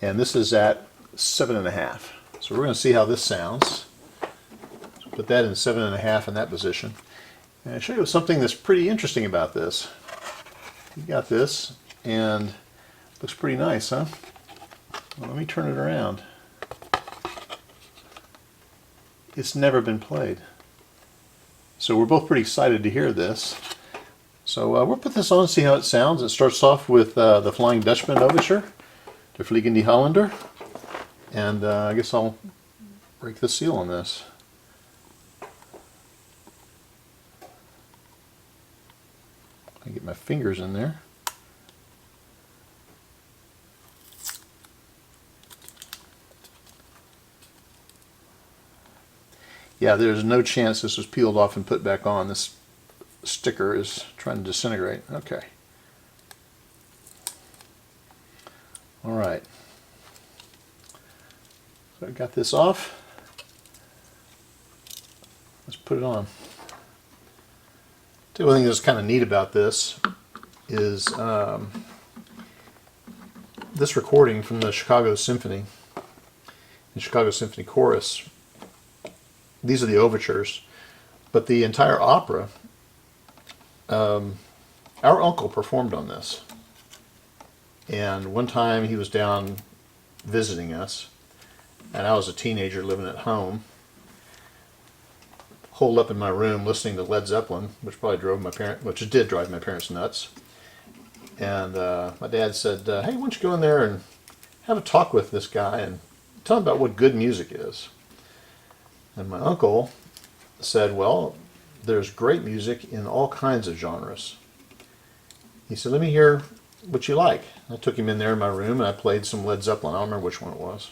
[SPEAKER 1] and this is at 7.5. So we're going to see how this sounds. So put that in 7.5 in that position, and I'll show you something that's pretty interesting about this. You got this, and it looks pretty nice, huh? Well, let me turn it around. It's never been played, so we're both pretty excited to hear this. So we'll put this on and see how it sounds. It starts off with the Flying Dutchman Overture, Der Fliegende Holländer, and I guess I'll break the seal on this. I get my fingers in there. Yeah, there's no chance this was peeled off and put back on. This sticker is trying to disintegrate. Okay. All right. So I got this off. Let's put it on. The other thing that's kind of neat about this is this recording from the Chicago Symphony, the Chicago Symphony Chorus. These are the overtures, but the entire opera, our uncle performed on this. And one time he was down visiting us, and I was a teenager living at home, holed up in my room listening to Led Zeppelin, which probably drove my parents, which it did drive my parents nuts. And my dad said, "Hey, why don't you go in there and have a talk with this guy and tell him about what good music is?" And my uncle said, "Well, there's great music in all kinds of genres." He said, "Let me hear what you like." I took him in there in my room and I played some Led Zeppelin. I don't remember which one it was.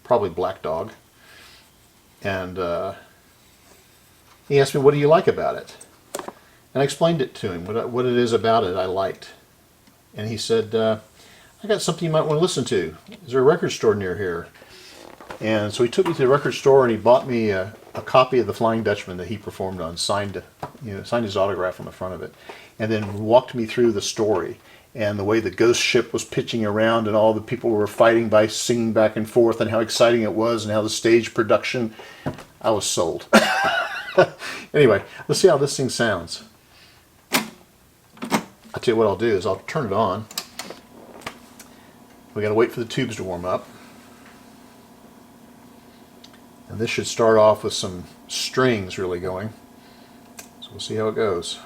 [SPEAKER 1] Probably Black Dog. And he asked me, "What do you like about it?" And I explained it to him, what it is about it I liked. And he said, "I got something you might want to listen to. Is there a record store near here?" And so he took me to the record store and he bought me a copy of the Flying Dutchman that he performed on, signed his autograph on the front of it, and then walked me through the story and the way the ghost ship was pitching around and all the people were fighting by singing back and forth and how exciting it was and how the stage production. I was sold. Anyway, let's see how this thing sounds. I'll tell you what I'll do is I'll turn it on. We got to wait for the tubes to warm up. And this should start off with some strings really going. So we'll see how it goes.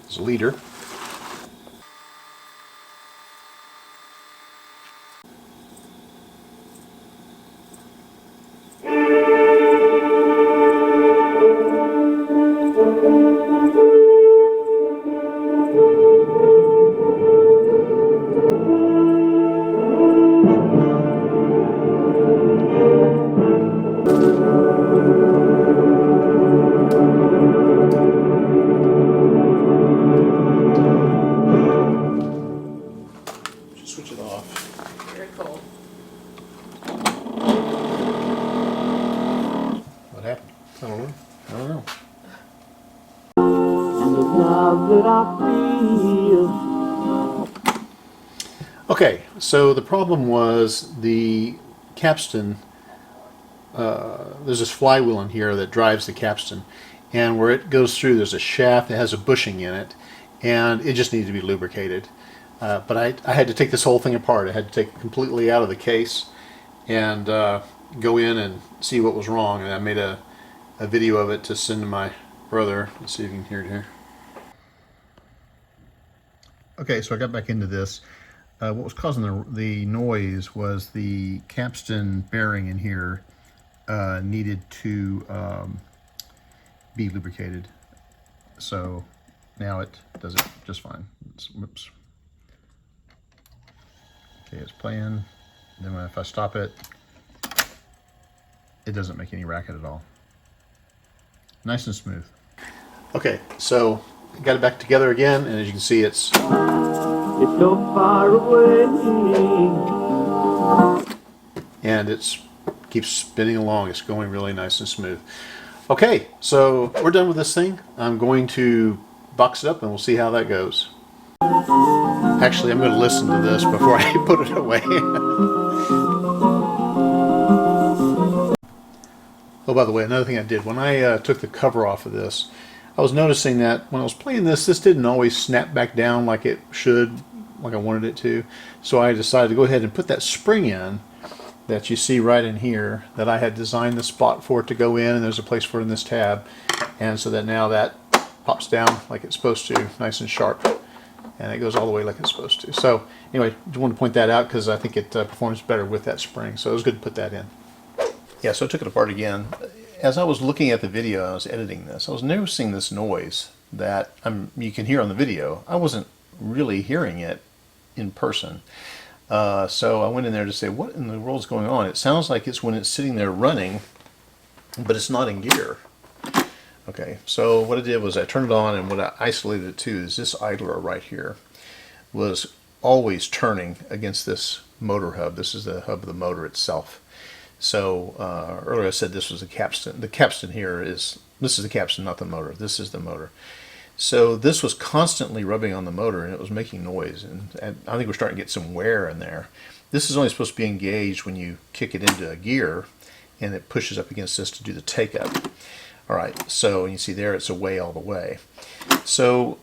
[SPEAKER 1] There's a leader. Switch it off.
[SPEAKER 5] Very cold.
[SPEAKER 1] What happened? I don't know. I don't know.
[SPEAKER 6] And the love that I feel.
[SPEAKER 1] Okay, so the problem was the capstan. There's this flywheel in here that drives the capstan, and where it goes through, there's a shaft that has a bushing in it, and it just needed to be lubricated. But I had to take this whole thing apart. I had to take it completely out of the case and go in and see what was wrong. And I made a video of it to send to my brother. Let's see if you can hear it here. Okay, so I got back into this. What was causing the noise was the capstan bearing in here needed to be lubricated. So now it does it just fine. Whoops. Okay, it's playing. Then if I stop it, it doesn't make any racket at all. Nice and smooth. Okay, so got it back together again, and as you can see, it's
[SPEAKER 6] so far away.
[SPEAKER 1] And it's keeps spinning along. It's going really nice and smooth. Okay, so we're done with this thing. I'm going to box it up, and we'll see how that goes. Actually, I'm going to listen to this before I put it away. Oh, by the way, another thing I did, when I took the cover off of this, I was noticing that when I was playing this didn't always snap back down like it should, like I wanted it to. So I decided to go ahead and put that spring in that you see right in here, that I had designed the spot for it to go in, and there's a place for it in this tab. And so that now that pops down like it's supposed to, nice and sharp. And it goes all the way like it's supposed to. So anyway, just wanted to point that out because I think it performs better with that spring. So it was good to put that in. Yeah, so I took it apart again. As I was looking at the video, I was editing this, I was noticing this noise that you can hear on the video. I wasn't really hearing it in person. So I went in there to say, what in the world's going on? It sounds like it's when it's sitting there running, but it's not in gear. Okay, so what I did was I turned it on, and what I isolated it to is this idler right here was always turning against this motor hub. This is the hub of the motor itself. So earlier I said this was the capstan. The capstan here is, this is the capstan, not the motor. This is the motor. So this was constantly rubbing on the motor, and it was making noise. And I think we're starting to get some wear in there. This is only supposed to be engaged when you kick it into a gear, and it pushes up against this to do the take-up. All right, so you see there it's away all the way. So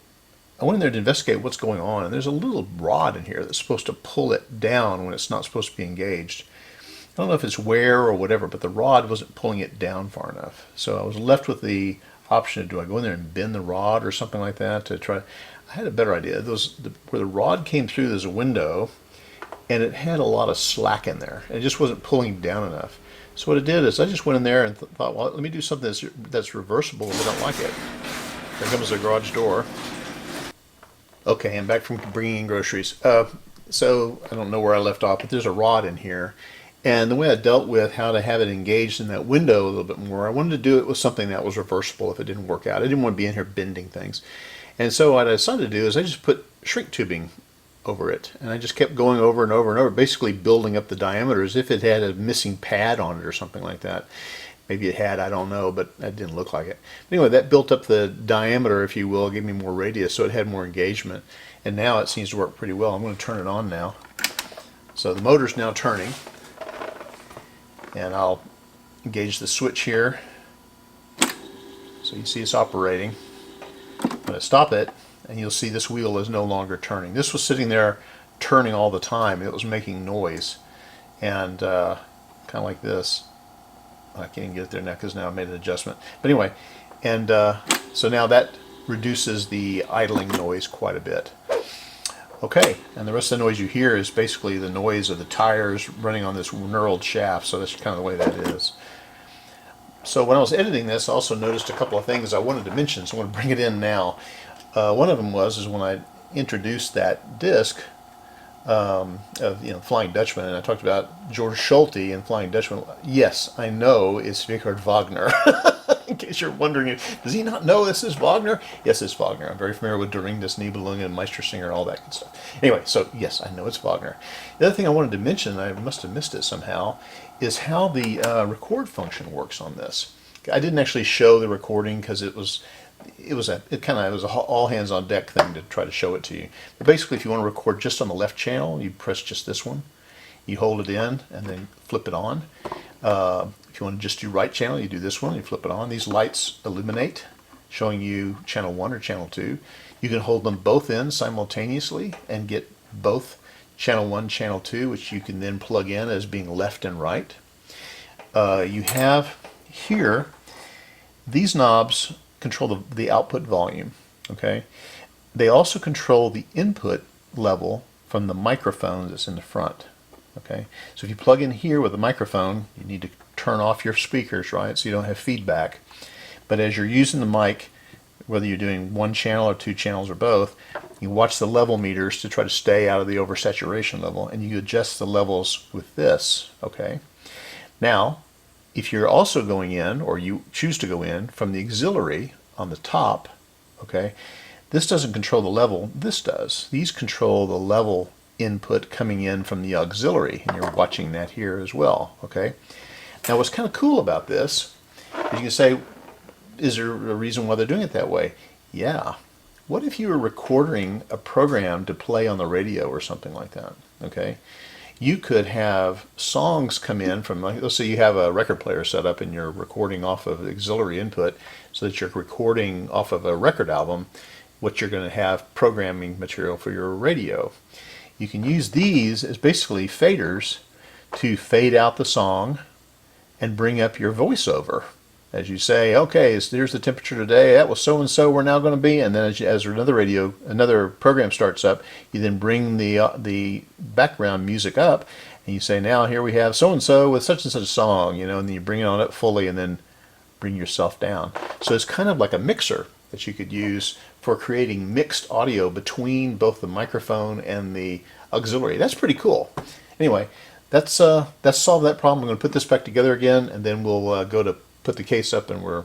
[SPEAKER 1] I went in there to investigate what's going on, and there's a little rod in here that's supposed to pull it down when it's not supposed to be engaged. I don't know if it's wear or whatever, but the rod wasn't pulling it down far enough. So I was left with the option of, do I go in there and bend the rod or something like that to try. I had a better idea. Where the rod came through, there's a window, and it had a lot of slack in there. It just wasn't pulling down enough. So what I did is I just went in there and thought, well, let me do something that's reversible if I don't like it. There comes the garage door. Okay, I'm back from bringing in groceries. So I don't know where I left off, but there's a rod in here. And the way I dealt with how to have it engaged in that window a little bit more, I wanted to do it with something that was reversible if it didn't work out. I didn't want to be in here bending things. And so what I decided to do is I just put shrink tubing over it, and I just kept going over and over and over, basically building up the diameter as if it had a missing pad on it or something like that. Maybe it had, I don't know, but that didn't look like it. But anyway, that built up the diameter, if you will, gave me more radius, so it had more engagement. And now it seems to work pretty well. I'm going to turn it on now. So the motor's now turning, and I'll engage the switch here. So you see it's operating. I'm going to stop it, and you'll see this wheel is no longer turning. This was sitting there turning all the time. It was making noise, and kind of like this. I can't even get it there now because now I made an adjustment. But anyway, and so now that reduces the idling noise quite a bit. Okay, and the rest of the noise you hear is basically the noise of the tires running on this knurled shaft, so that's kind of the way that is. So when I was editing this, I also noticed a couple of things I wanted to mention, so I'm going to bring it in now. One of them is when I introduced that disc of Flying Dutchman, and I talked about George Schulte and Flying Dutchman. Yes, I know it's Richard Wagner. In case you're wondering, does he not know this is Wagner? Yes, it's Wagner. I'm very familiar with Der Ring des Nibelungen and Meistersinger and all that good stuff. Anyway, so yes, I know it's Wagner. The other thing I wanted to mention, and I must have missed it somehow, is how the record function works on this. I didn't actually show the recording because it was a all hands on deck thing to try to show it to you. But basically, if you want to record just on the left channel, you press just this one. You hold it in and then flip it on. If you want to just do right channel, you do this one, you flip it on. These lights illuminate, showing you channel 1 or channel 2. You can hold them both in simultaneously and get both channel 1, channel 2, which you can then plug in as being left and right. You have here, these knobs control the output volume, okay? They also control the input level from the microphone that's in the front, okay? So if you plug in here with a microphone, you need to turn off your speakers, right, so you don't have feedback. But as you're using the mic, whether you're doing one channel or two channels or both, you watch the level meters to try to stay out of the oversaturation level, and you adjust the levels with this, okay? Now, if you're also going in, or you choose to go in, from the auxiliary on the top, okay, this doesn't control the level, this does. These control the level input coming in from the auxiliary, and you're watching that here as well, okay? Now what's kind of cool about this is you can say, is there a reason why they're doing it that way? Yeah. What if you were recording a program to play on the radio or something like that, okay? You could have songs come in from, like, let's say you have a record player set up and you're recording off of auxiliary input so that you're recording off of a record album what you're going to have programming material for your radio. You can use these as basically faders to fade out the song and bring up your voiceover. As you say, okay, here's the temperature today, that was so-and-so we're now going to be, and then as another program starts up, you then bring the background music up, and you say, now here we have so-and-so with such and such a song, and then you bring it on up fully and then bring yourself down. So it's kind of like a mixer. that you could use for creating mixed audio between both the microphone and the auxiliary. That's pretty cool. Anyway, that's solved that problem. I'm going to put this back together again, and then we'll go to put the case up, and we're,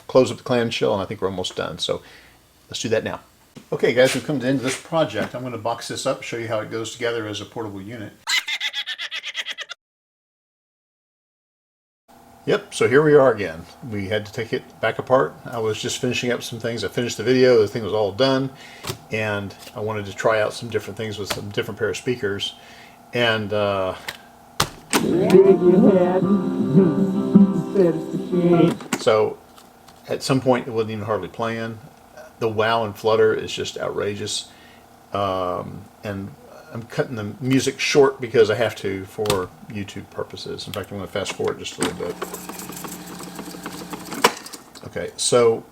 [SPEAKER 1] close up the clamshell, and I think we're almost done. So let's do that now. Okay guys, we've come to the end of this project. I'm going to box this up, show you how it goes together as a portable unit. Yep, so here we are again. We had to take it back apart. I was just finishing up some things. I finished the video, the thing was all done, and I wanted to try out some different things with some different pair of speakers. And
[SPEAKER 6] Shake your head. Said it's a shame.
[SPEAKER 1] so at some point it wasn't even hardly playing. The wow and flutter is just outrageous. And I'm cutting the music short because I have to for YouTube purposes. In fact, I'm going to fast forward just a little bit. Okay, so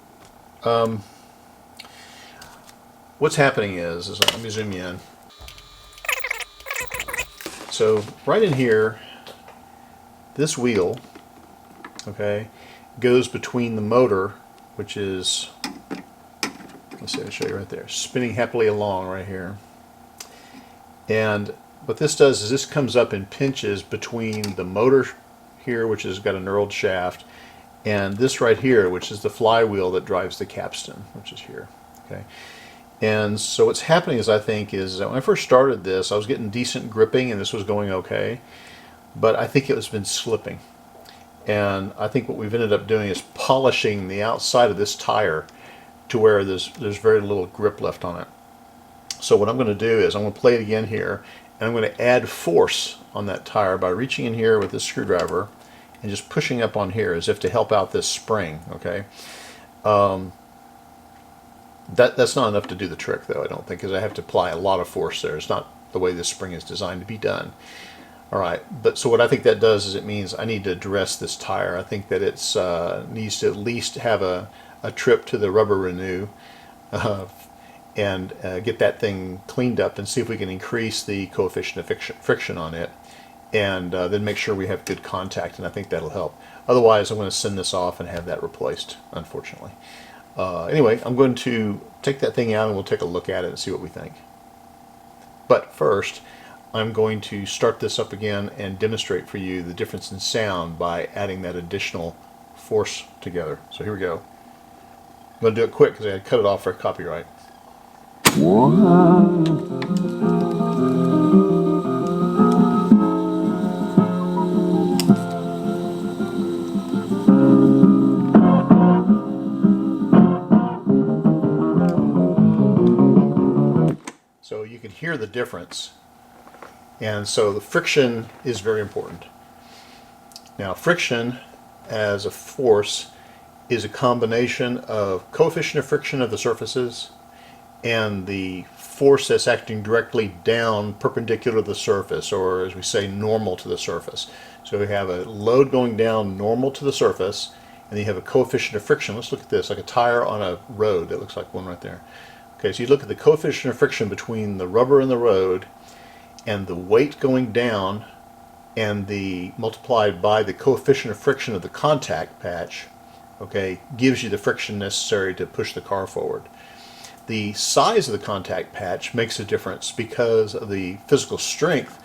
[SPEAKER 1] what's happening is let me zoom in. So right in here, this wheel, okay, goes between the motor, which is, let's see, I'll show you right there, spinning happily along right here. And what this does is this comes up in pinches between the motor here, which has got a knurled shaft, and this right here, which is the flywheel that drives the capstan, which is here. Okay, and so what's happening is, I think, is that when I first started this, I was getting decent gripping and this was going okay, but I think it was been slipping. And I think what we've ended up doing is polishing the outside of this tire to where there's very little grip left on it. So what I'm going to do is I'm going to play it again here, and I'm going to add force on that tire by reaching in here with this screwdriver and just pushing up on here as if to help out this spring. Okay, that's not enough to do the trick, though, I don't think, because I have to apply a lot of force there. It's not the way this spring is designed to be done. All right, but so what I think that does is it means I need to address this tire. I think that it's needs to at least have a trip to the rubber renew and get that thing cleaned up and see if we can increase the coefficient of friction on it, and then make sure we have good contact, and I think that'll help. Otherwise, I'm going to send this off and have that replaced, unfortunately. Anyway, I'm going to take that thing out and we'll take a look at it and see what we think. But first, I'm going to start this up again and demonstrate for you the difference in sound by adding that additional force together. So here we go. I'm going to do it quick because I had to cut it off for copyright. So you can hear the difference. And so the friction is very important. Now, friction as a force is a combination of coefficient of friction of the surfaces and the force that's acting directly down perpendicular to the surface, or as we say, normal to the surface. So we have a load going down normal to the surface, and then you have a coefficient of friction. Let's look at this, like a tire on a road. That looks like one right there. Okay, so you look at the coefficient of friction between the rubber and the road, and the weight going down, and the multiplied by the coefficient of friction of the contact patch, okay, gives you the friction necessary to push the car forward. The size of the contact patch makes a difference because of the physical strength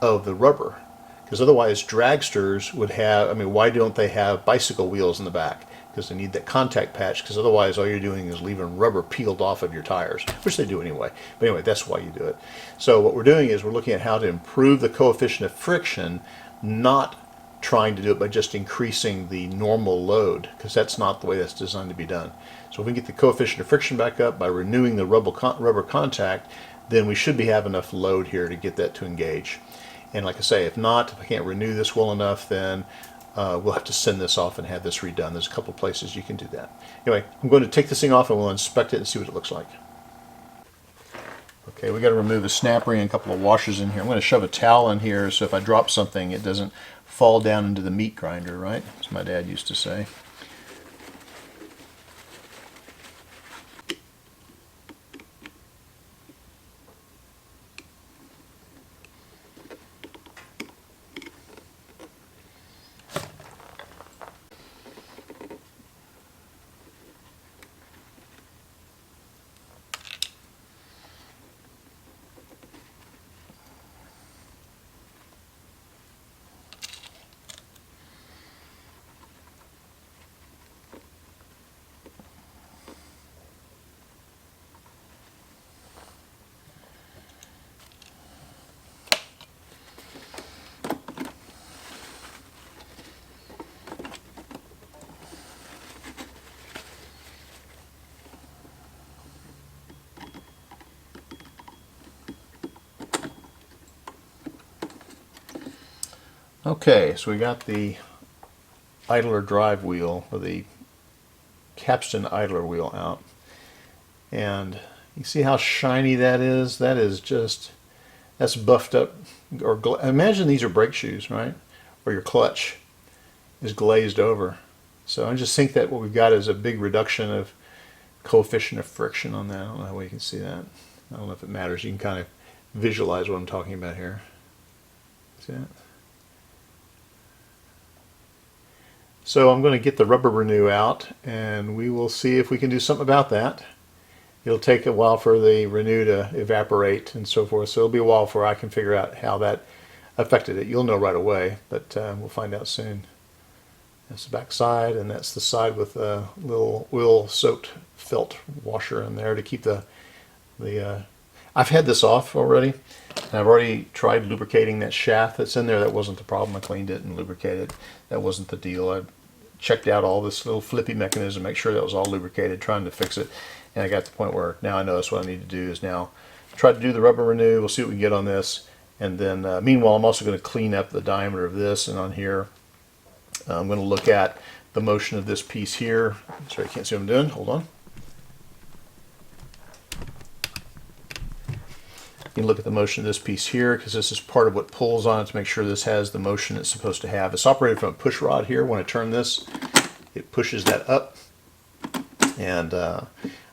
[SPEAKER 1] of the rubber. Because otherwise dragsters would have, I mean, why don't they have bicycle wheels in the back? Because they need that contact patch, because otherwise all you're doing is leaving rubber peeled off of your tires, which they do anyway. But anyway, that's why you do it. So what we're doing is we're looking at how to improve the coefficient of friction, not trying to do it by just increasing the normal load, because that's not the way that's designed to be done. So if we get the coefficient of friction back up by renewing the rubber contact, then we should have enough load here to get that to engage. And like I say, if not, if I can't renew this well enough, then we'll have to send this off and have this redone. There's a couple places you can do that. Anyway, I'm going to take this thing off and we'll inspect it and see what it looks like. Okay, we got to remove a snap ring and a couple of washers in here. I'm going to shove a towel in here so if I drop something, it doesn't fall down into the meat grinder, right? As my dad used to say. Okay, so we got the idler drive wheel, or the capstan idler wheel out, and you see how shiny that is? That is just, that's buffed up, or imagine these are brake shoes, right? Or your clutch is glazed over. So I just think that what we've got is a big reduction of coefficient of friction on that. I don't know how well you can see that. I don't know if it matters. You can kind of visualize what I'm talking about here. See that? So I'm going to get the rubber renew out, and we will see if we can do something about that. It'll take a while for the renew to evaporate and so forth, so it'll be a while before I can figure out how that affected it. You'll know right away, but we'll find out soon. That's the back side, and that's the side with a little oil-soaked felt washer in there to keep the I've had this off already, and I've already tried lubricating that shaft that's in there. That wasn't the problem. I cleaned it and lubricated. That wasn't the deal. I checked out all this little flippy mechanism, make sure that was all lubricated, trying to fix it. And I got to the point where now I know that's what I need to do is now try to do the rubber renew. We'll see what we can get on this. And then meanwhile, I'm also going to clean up the diameter of this, and on here I'm going to look at the motion of this piece here. Sorry, I can't see what I'm doing. Hold on. You can look at the motion of this piece here, because this is part of what pulls on it to make sure this has the motion it's supposed to have. It's operated from a push rod here. When I turn this, it pushes that up, and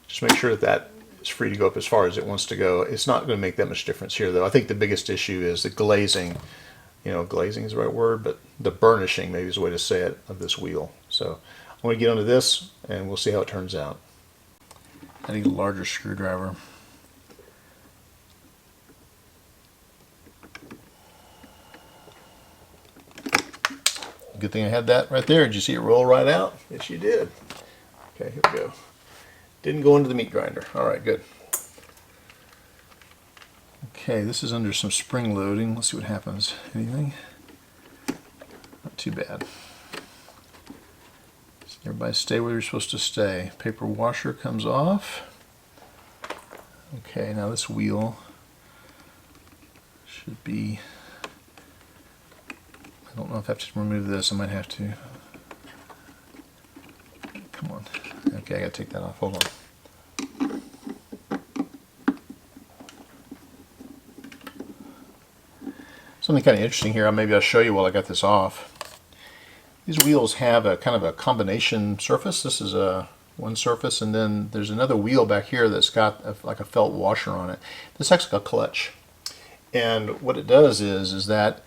[SPEAKER 1] just make sure that that is free to go up as far as it wants to go. It's not going to make that much difference here, though. I think the biggest issue is the glazing. You know, glazing is the right word, but the burnishing maybe is the way to say it, of this wheel. So I'm going to get onto this, and we'll see how it turns out. I need a larger screwdriver. Good thing I had that right there. Did you see it roll right out? Yes, you did. Okay, here we go. Didn't go into the meat grinder. All right, good. Okay, this is under some spring loading. Let's see what happens. Anything? Not too bad. Everybody stay where you're supposed to stay. Paper washer comes off. Okay, now this wheel should be... I don't know if I have to remove this. I might have to. Come on. Okay, I gotta take that off. Hold on. Something kind of interesting here. Maybe I'll show you while I got this off. These wheels have a kind of a combination surface. This is one surface, and then there's another wheel back here that's got like a felt washer on it. This acts like a clutch, and what it does is that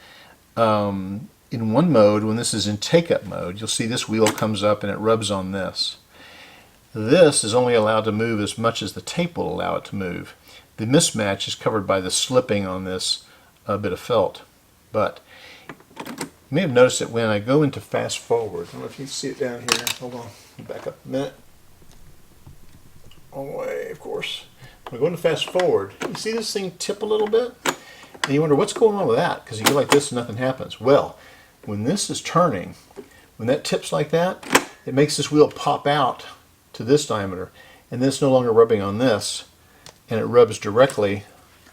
[SPEAKER 1] in one mode, when this is in take-up mode, you'll see this wheel comes up and it rubs on this. This is only allowed to move as much as the tape will allow it to move. The mismatch is covered by the slipping on this bit of felt. But you may have noticed that when I go into fast forward, I don't know if you can see it down here. Hold on, back up a minute. Wrong way, of course. When I go into fast forward, you see this thing tip a little bit? And you wonder what's going on with that, because you go like this and nothing happens. Well, when this is turning, when that tips like that, it makes this wheel pop out to this diameter, and then it's no longer rubbing on this, and it rubs directly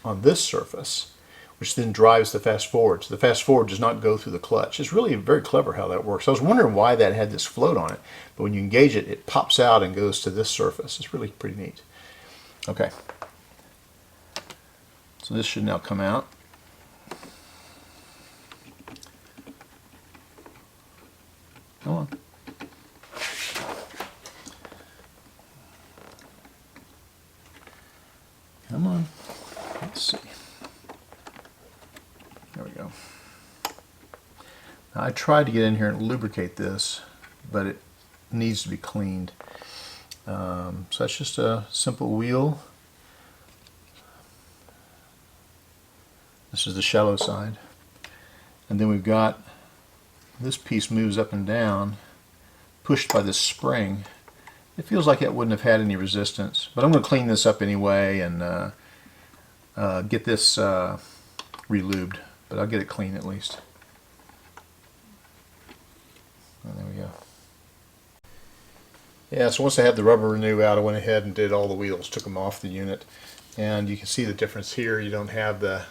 [SPEAKER 1] on this surface, which then drives the fast forward. So the fast forward does not go through the clutch. It's really very clever how that works. I was wondering why that had this float on it, but when you engage it, it pops out and goes to this surface. It's really pretty neat. Okay. So this should now come out. Come on. Come on. Let's see. There we go. Now, I tried to get in here and lubricate this, but it needs to be cleaned. So that's just a simple wheel. This is the shallow side. And then we've got this piece moves up and down, pushed by this spring. It feels like it wouldn't have had any resistance, but I'm going to clean this up anyway and get this re-lubed, but I'll get it clean at least. And there we go. Yeah, so once I had the rubber renew out, I went ahead and did all the wheels, took them off the unit, and you can see the difference here. You don't have the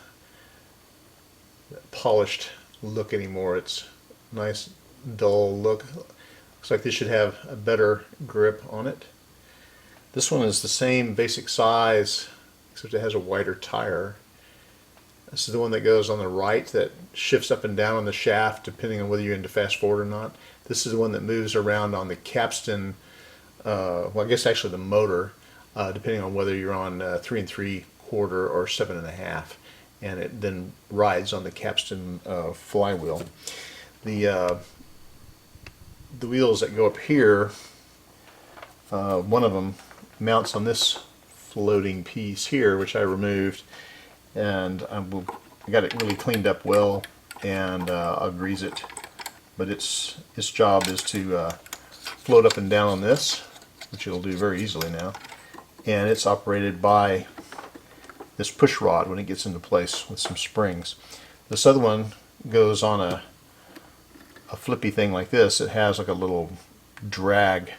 [SPEAKER 1] polished look anymore. It's a nice dull look. Looks like this should have a better grip on it. This one is the same basic size, except it has a wider tire. This is the one that goes on the right that shifts up and down on the shaft depending on whether you're into fast forward or not. This is the one that moves around on the capstan, well, I guess actually the motor, depending on whether you're on 3 3/4 or 7.5, and it then rides on the capstan flywheel. The wheels that go up here, one of them mounts on this floating piece here, which I removed, and I got it really cleaned up well, and I'll grease it. But its job is to float up and down on this, which it'll do very easily now, and it's operated by this push rod when it gets into place with some springs. This other one goes on a flippy thing like this. It has like a little drag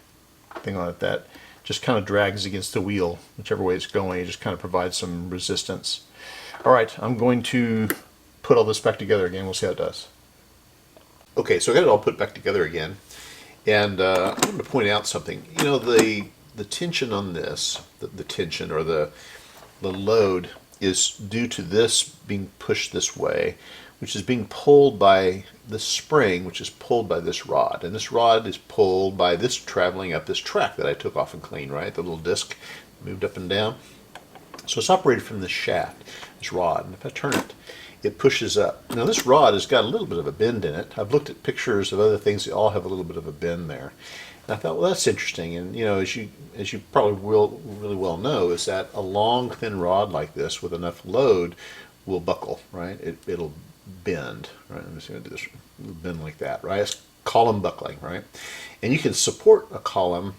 [SPEAKER 1] thing on it that just kind of drags against the wheel whichever way it's going. It just kind of provides some resistance. Alright, I'm going to put all this back together again. We'll see how it does. Okay, so I got it all put back together again, and I want to point out something. You know, the tension on this, the tension or the load is due to this being pushed this way, which is being pulled by the spring, which is pulled by this rod, and this rod is pulled by this traveling up this track that I took off and cleaned, right? The little disc moved up and down. So it's operated from this shaft, this rod, and if I turn it, it pushes up. Now this rod has got a little bit of a bend in it. I've looked at pictures of other things that all have a little bit of a bend there. And I thought, well, that's interesting. And you know, as you probably will really well know, is that a long thin rod like this with enough load will buckle, right? It'll bend, right? I'm just going to do this. It'll bend like that, right? It's column buckling, right? And you can support a column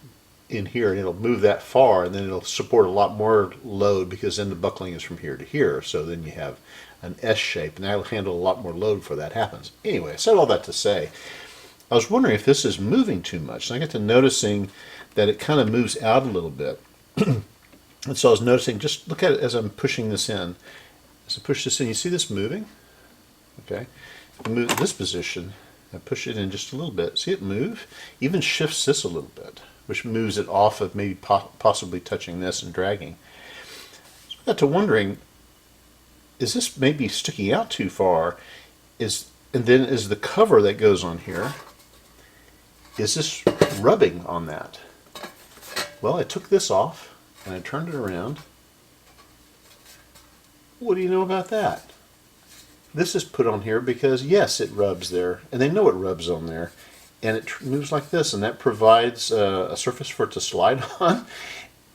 [SPEAKER 1] in here, and it'll move that far, and then it'll support a lot more load because then the buckling is from here to here. So then you have an S shape, and that'll handle a lot more load before that happens. Anyway, I said all that to say, I was wondering if this is moving too much, and I got to noticing that it kind of moves out a little bit. And so I was noticing, just look at it as I'm pushing this in. As I push this in, you see this moving? Okay, if I move this position, I push it in just a little bit. See it move? Even shifts this a little bit, which moves it off of maybe possibly touching this and dragging. So I got to wondering, is this maybe sticking out too far? And then is the cover that goes on here, is this rubbing on that? Well, I took this off and I turned it around. What do you know about that? This is put on here because yes, it rubs there, and they know it rubs on there, and it moves like this, and that provides a surface for it to slide on,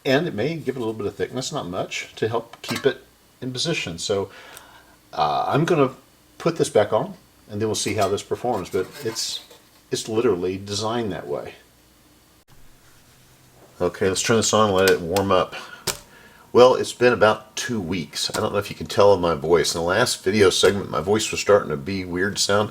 [SPEAKER 1] and it may give it a little bit of thickness, not much, to help keep it in position. So I'm going to put this back on, and then we'll see how this performs, but it's literally designed that way. Okay, let's turn this on and let it warm up. Well, it's been about 2 weeks. I don't know if you can tell in my voice. In the last video segment, my voice was starting to be weird sound.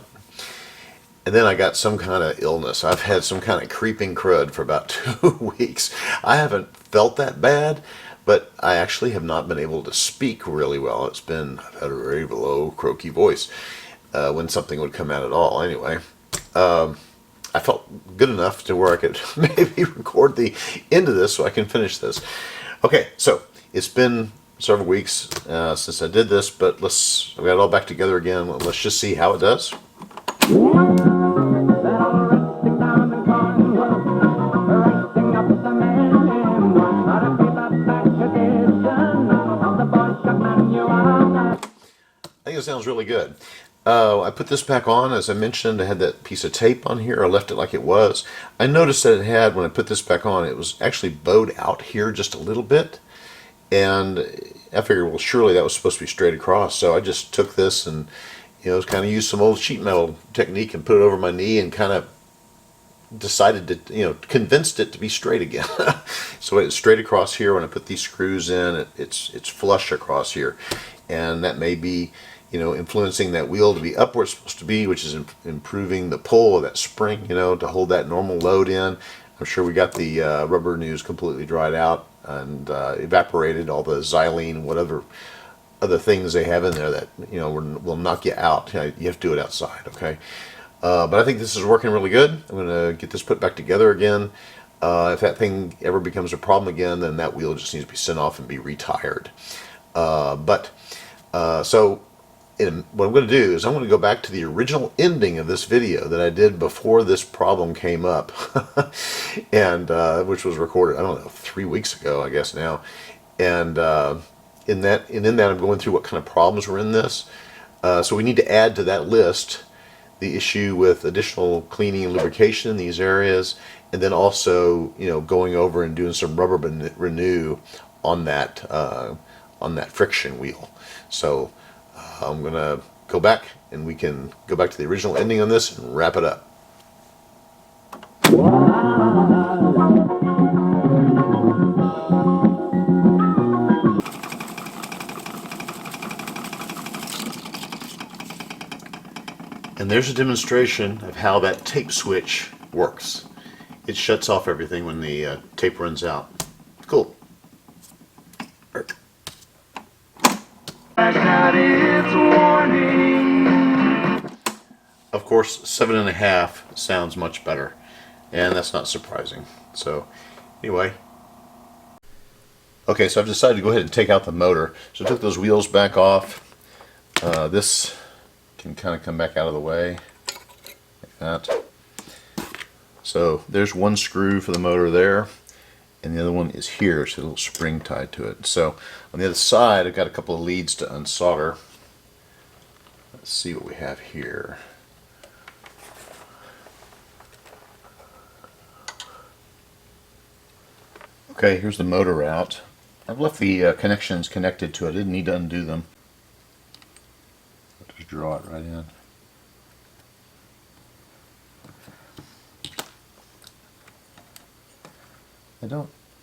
[SPEAKER 1] And then I got some kind of illness. I've had some kind of creeping crud for about 2 weeks. I haven't felt that bad, but I actually have not been able to speak really well. I've had a very low, croaky voice when something would come out at all. Anyway, I felt good enough to where I could maybe record the end of this so I can finish this. Okay, so it's been several weeks since I did this, but we got it all back together again. Let's just see how it does. I think it sounds really good. I put this back on, as I mentioned. I had that piece of tape on here. I left it like it was. I noticed that it had, when I put this back on, it was actually bowed out here just a little bit. And I figured, well, surely that was supposed to be straight across. So I just took this and, kind of used some old sheet metal technique and put it over my knee and kind of decided to, convinced it to be straight again. So it's straight across here. When I put these screws in, it's flush across here. And that may be, influencing that wheel to be up where it's supposed to be, which is improving the pull of that spring, to hold that normal load in. I'm sure we got the rubber news completely dried out and evaporated all the xylene, whatever other things they have in there that will knock you out. You have to do it outside, okay? But I think this is working really good. I'm going to get this put back together again. If that thing ever becomes a problem again, then that wheel just needs to be sent off and be retired. So what I'm going to do is I'm going to go back to the original ending of this video that I did before this problem came up, and which was recorded, I don't know, 3 weeks ago, I guess now. And in that I'm going through what kind of problems were in this. So we need to add to that list the issue with additional cleaning and lubrication in these areas, and then also going over and doing some rubber renew on that friction wheel. So I'm gonna go back and we can go back to the original ending on this and wrap it up. And there's a demonstration of how that tape switch works. It shuts off everything when the tape runs out. Cool. Of course, 7.5 sounds much better, and that's not surprising. So anyway, okay, so I've decided to go ahead and take out the motor. So I took those wheels back off. This can kind of come back out of the way like that. So there's one screw for the motor there, and the other one is here. It's a little spring tied to it. So on the other side, I've got a couple of leads to unsolder. Let's see what we have here. Okay, here's the motor out. I've left the connections connected to it. I didn't need to undo them. I'll just draw it right in.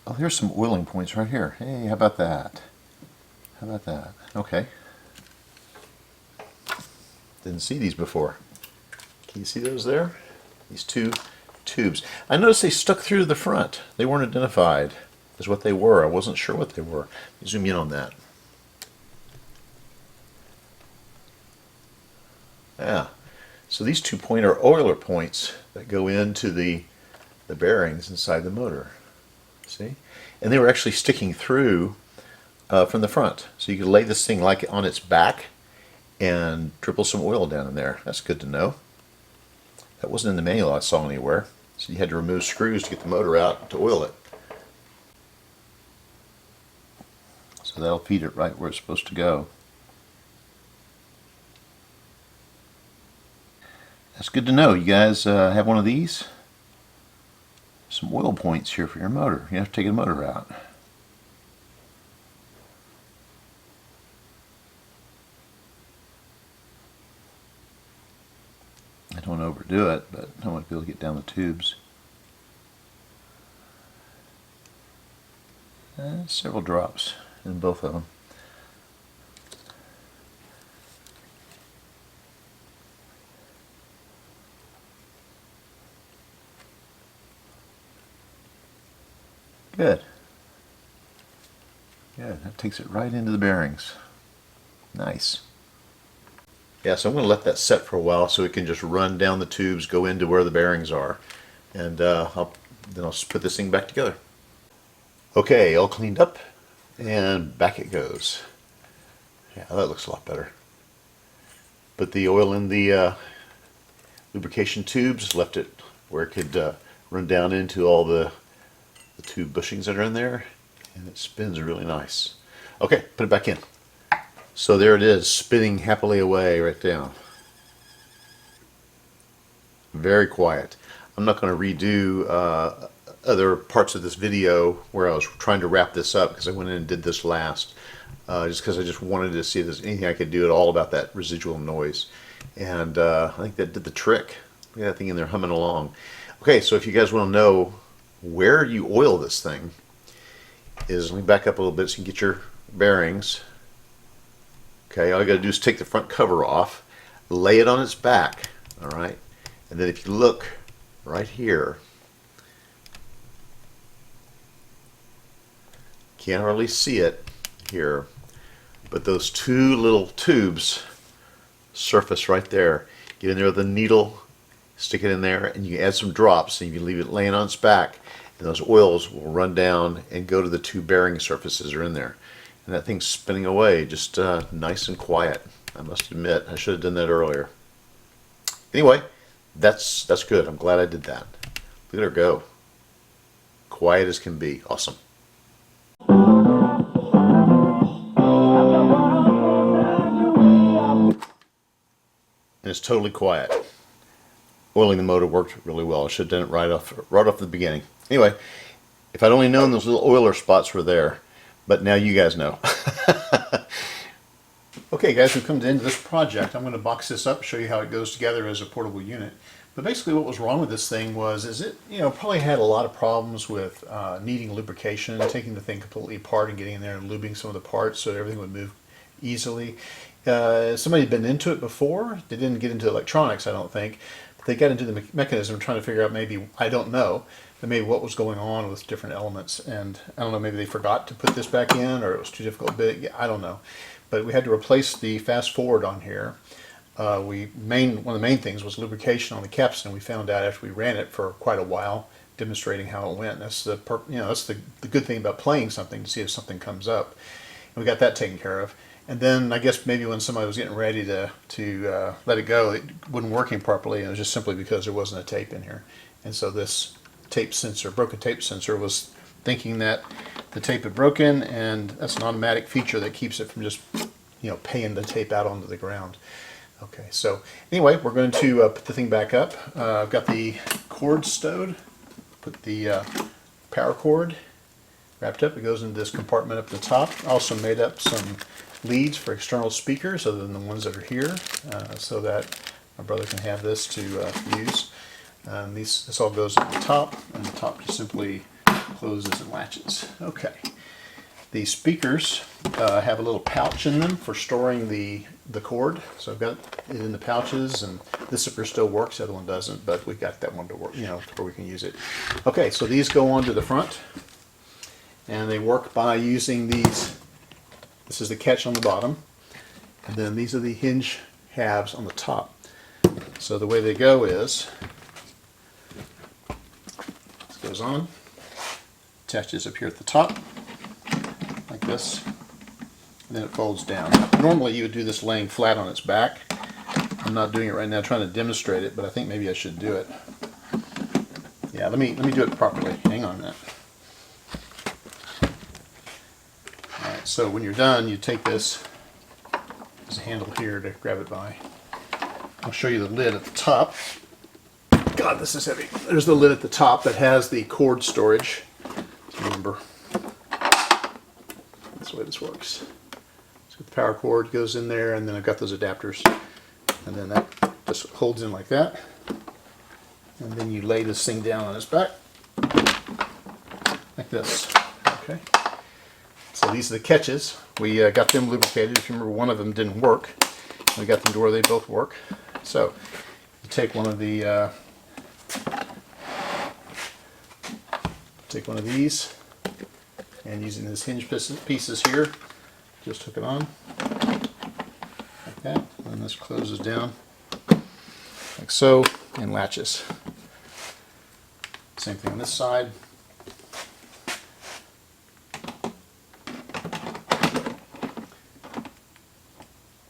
[SPEAKER 1] Oh, here's some oiling points right here. Hey, how about that? How about that? Okay. Didn't see these before. Can you see those there? These two tubes. I noticed they stuck through the front. They weren't identified as what they were. I wasn't sure what they were. Zoom in on that. Yeah. So these 2 point are oiler points that go into the bearings inside the motor. See? And they were actually sticking through from the front. So you could lay this thing like on its back and dribble some oil down in there. That's good to know. That wasn't in the manual I saw anywhere. So you had to remove screws to get the motor out to oil it. So that'll feed it right where it's supposed to go. That's good to know. You guys have one of these? Some oil points here for your motor. You have to take the motor out. I don't want to overdo it, but I want to be able to get down the tubes. Several drops in both of them. Good. Good. That takes it right into the bearings. Nice. Yeah, so I'm going to let that set for a while so it can just run down the tubes, go into where the bearings are, and then I'll put this thing back together. Okay, all cleaned up, and back it goes. Yeah, that looks a lot better. Put the oil in the lubrication tubes, left it where it could run down into all the tube bushings that are in there, and it spins really nice. Okay, put it back in. So there it is, spinning happily away right down. Very quiet. I'm not going to redo other parts of this video where I was trying to wrap this up because I went in and did this last. Just because I just wanted to see if there's anything I could do at all about that residual noise. And I think that did the trick. Look at that thing in there humming along. Okay, so if you guys want to know where you oil this thing, let me back up a little bit so you can get your bearings. Okay, all you got to do is take the front cover off, lay it on its back, all right? And then if you look right here, can't hardly see it here, but those two little tubes surface right there. Get in there with a needle, stick it in there, and you add some drops, and you leave it laying on its back, and those oils will run down and go to the two bearing surfaces that are in there. And that thing's spinning away, just nice and quiet. I must admit, I should have done that earlier. Anyway, that's good. I'm glad I did that. Look at her go. Quiet as can be. Awesome. And it's totally quiet. Oiling the motor worked really well. I should have done it right off the beginning. Anyway, if I'd only known those little oiler spots were there, but now you guys know. Okay guys, we've come to the end of this project. I'm going to box this up, show you how it goes together as a portable unit. But basically what was wrong with this thing is it probably had a lot of problems with needing lubrication, taking the thing completely apart and getting in there and lubing some of the parts so everything would move easily. Somebody had been into it before. They didn't get into electronics, I don't think. But they got into the mechanism trying to figure out maybe, I don't know, but maybe what was going on with different elements. And I don't know, maybe they forgot to put this back in or it was too difficult. I don't know. But we had to replace the fast forward on here. One of the main things was lubrication on the capstan. We found out after we ran it for quite a while, demonstrating how it went. That's the good thing about playing something, to see if something comes up. And we got that taken care of. And then I guess maybe when somebody was getting ready to let it go, it wasn't working properly, and it was just simply because there wasn't a tape in here. And so this broken tape sensor was thinking that the tape had broken, and that's an automatic feature that keeps it from just paying the tape out onto the ground. Okay, so anyway, we're going to put the thing back up. I've got the cord stowed, put the power cord wrapped up. It goes into this compartment up the top. Also made up some leads for external speakers other than the ones that are here, so that my brother can have this to use. This all goes at the top, and the top just simply closes and latches. Okay. The speakers have a little pouch in them for storing the cord. So I've got it in the pouches, and this zipper still works, the other one doesn't, but we got that one to work, where we can use it. Okay, so these go onto the front, and they work by using these. This is the catch on the bottom, and then these are the hinge halves on the top. So the way they go is, this goes on, attaches up here at the top, like this, and then it folds down. Normally you would do this laying flat on its back. I'm not doing it right now, trying to demonstrate it, but I think maybe I should do it. Yeah, let me do it properly. Hang on a minute. Alright, so when you're done, you take this, there's a handle here to grab it by. I'll show you the lid at the top. God, this is heavy. There's the lid at the top that has the cord storage. Remember, that's the way this works. So the power cord goes in there, and then I've got those adapters, and then that just holds in like that, and then you lay this thing down on its back like this. Okay, so these are the catches. We got them lubricated. If you remember, one of them didn't work. We got them to where they both work. So you take one of these, and using these hinge pieces here, just hook it on like that, and this closes down like so and latches. Same thing on this side.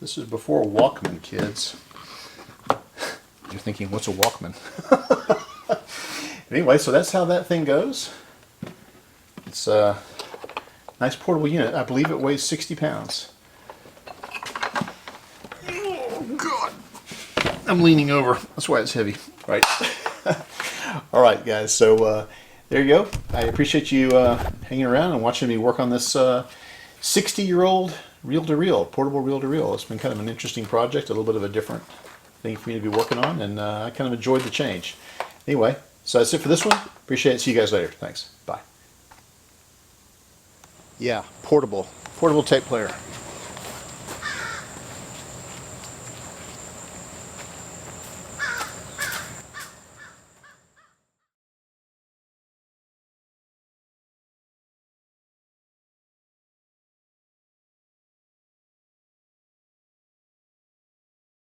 [SPEAKER 1] This is before Walkman, kids. You're thinking, what's a Walkman? Anyway, so that's how that thing goes. It's a nice portable unit. I believe it weighs 60 pounds. Oh, God. I'm leaning over. That's why it's heavy. Right. All right, guys. So there you go. I appreciate you hanging around and watching me work on this 60-year-old reel-to-reel, portable reel-to-reel. It's been kind of an interesting project, a little bit of a different thing for me to be working on, and I kind of enjoyed the change. Anyway, so that's it for this one. Appreciate it. See you guys later. Thanks. Bye. Yeah, portable tape player.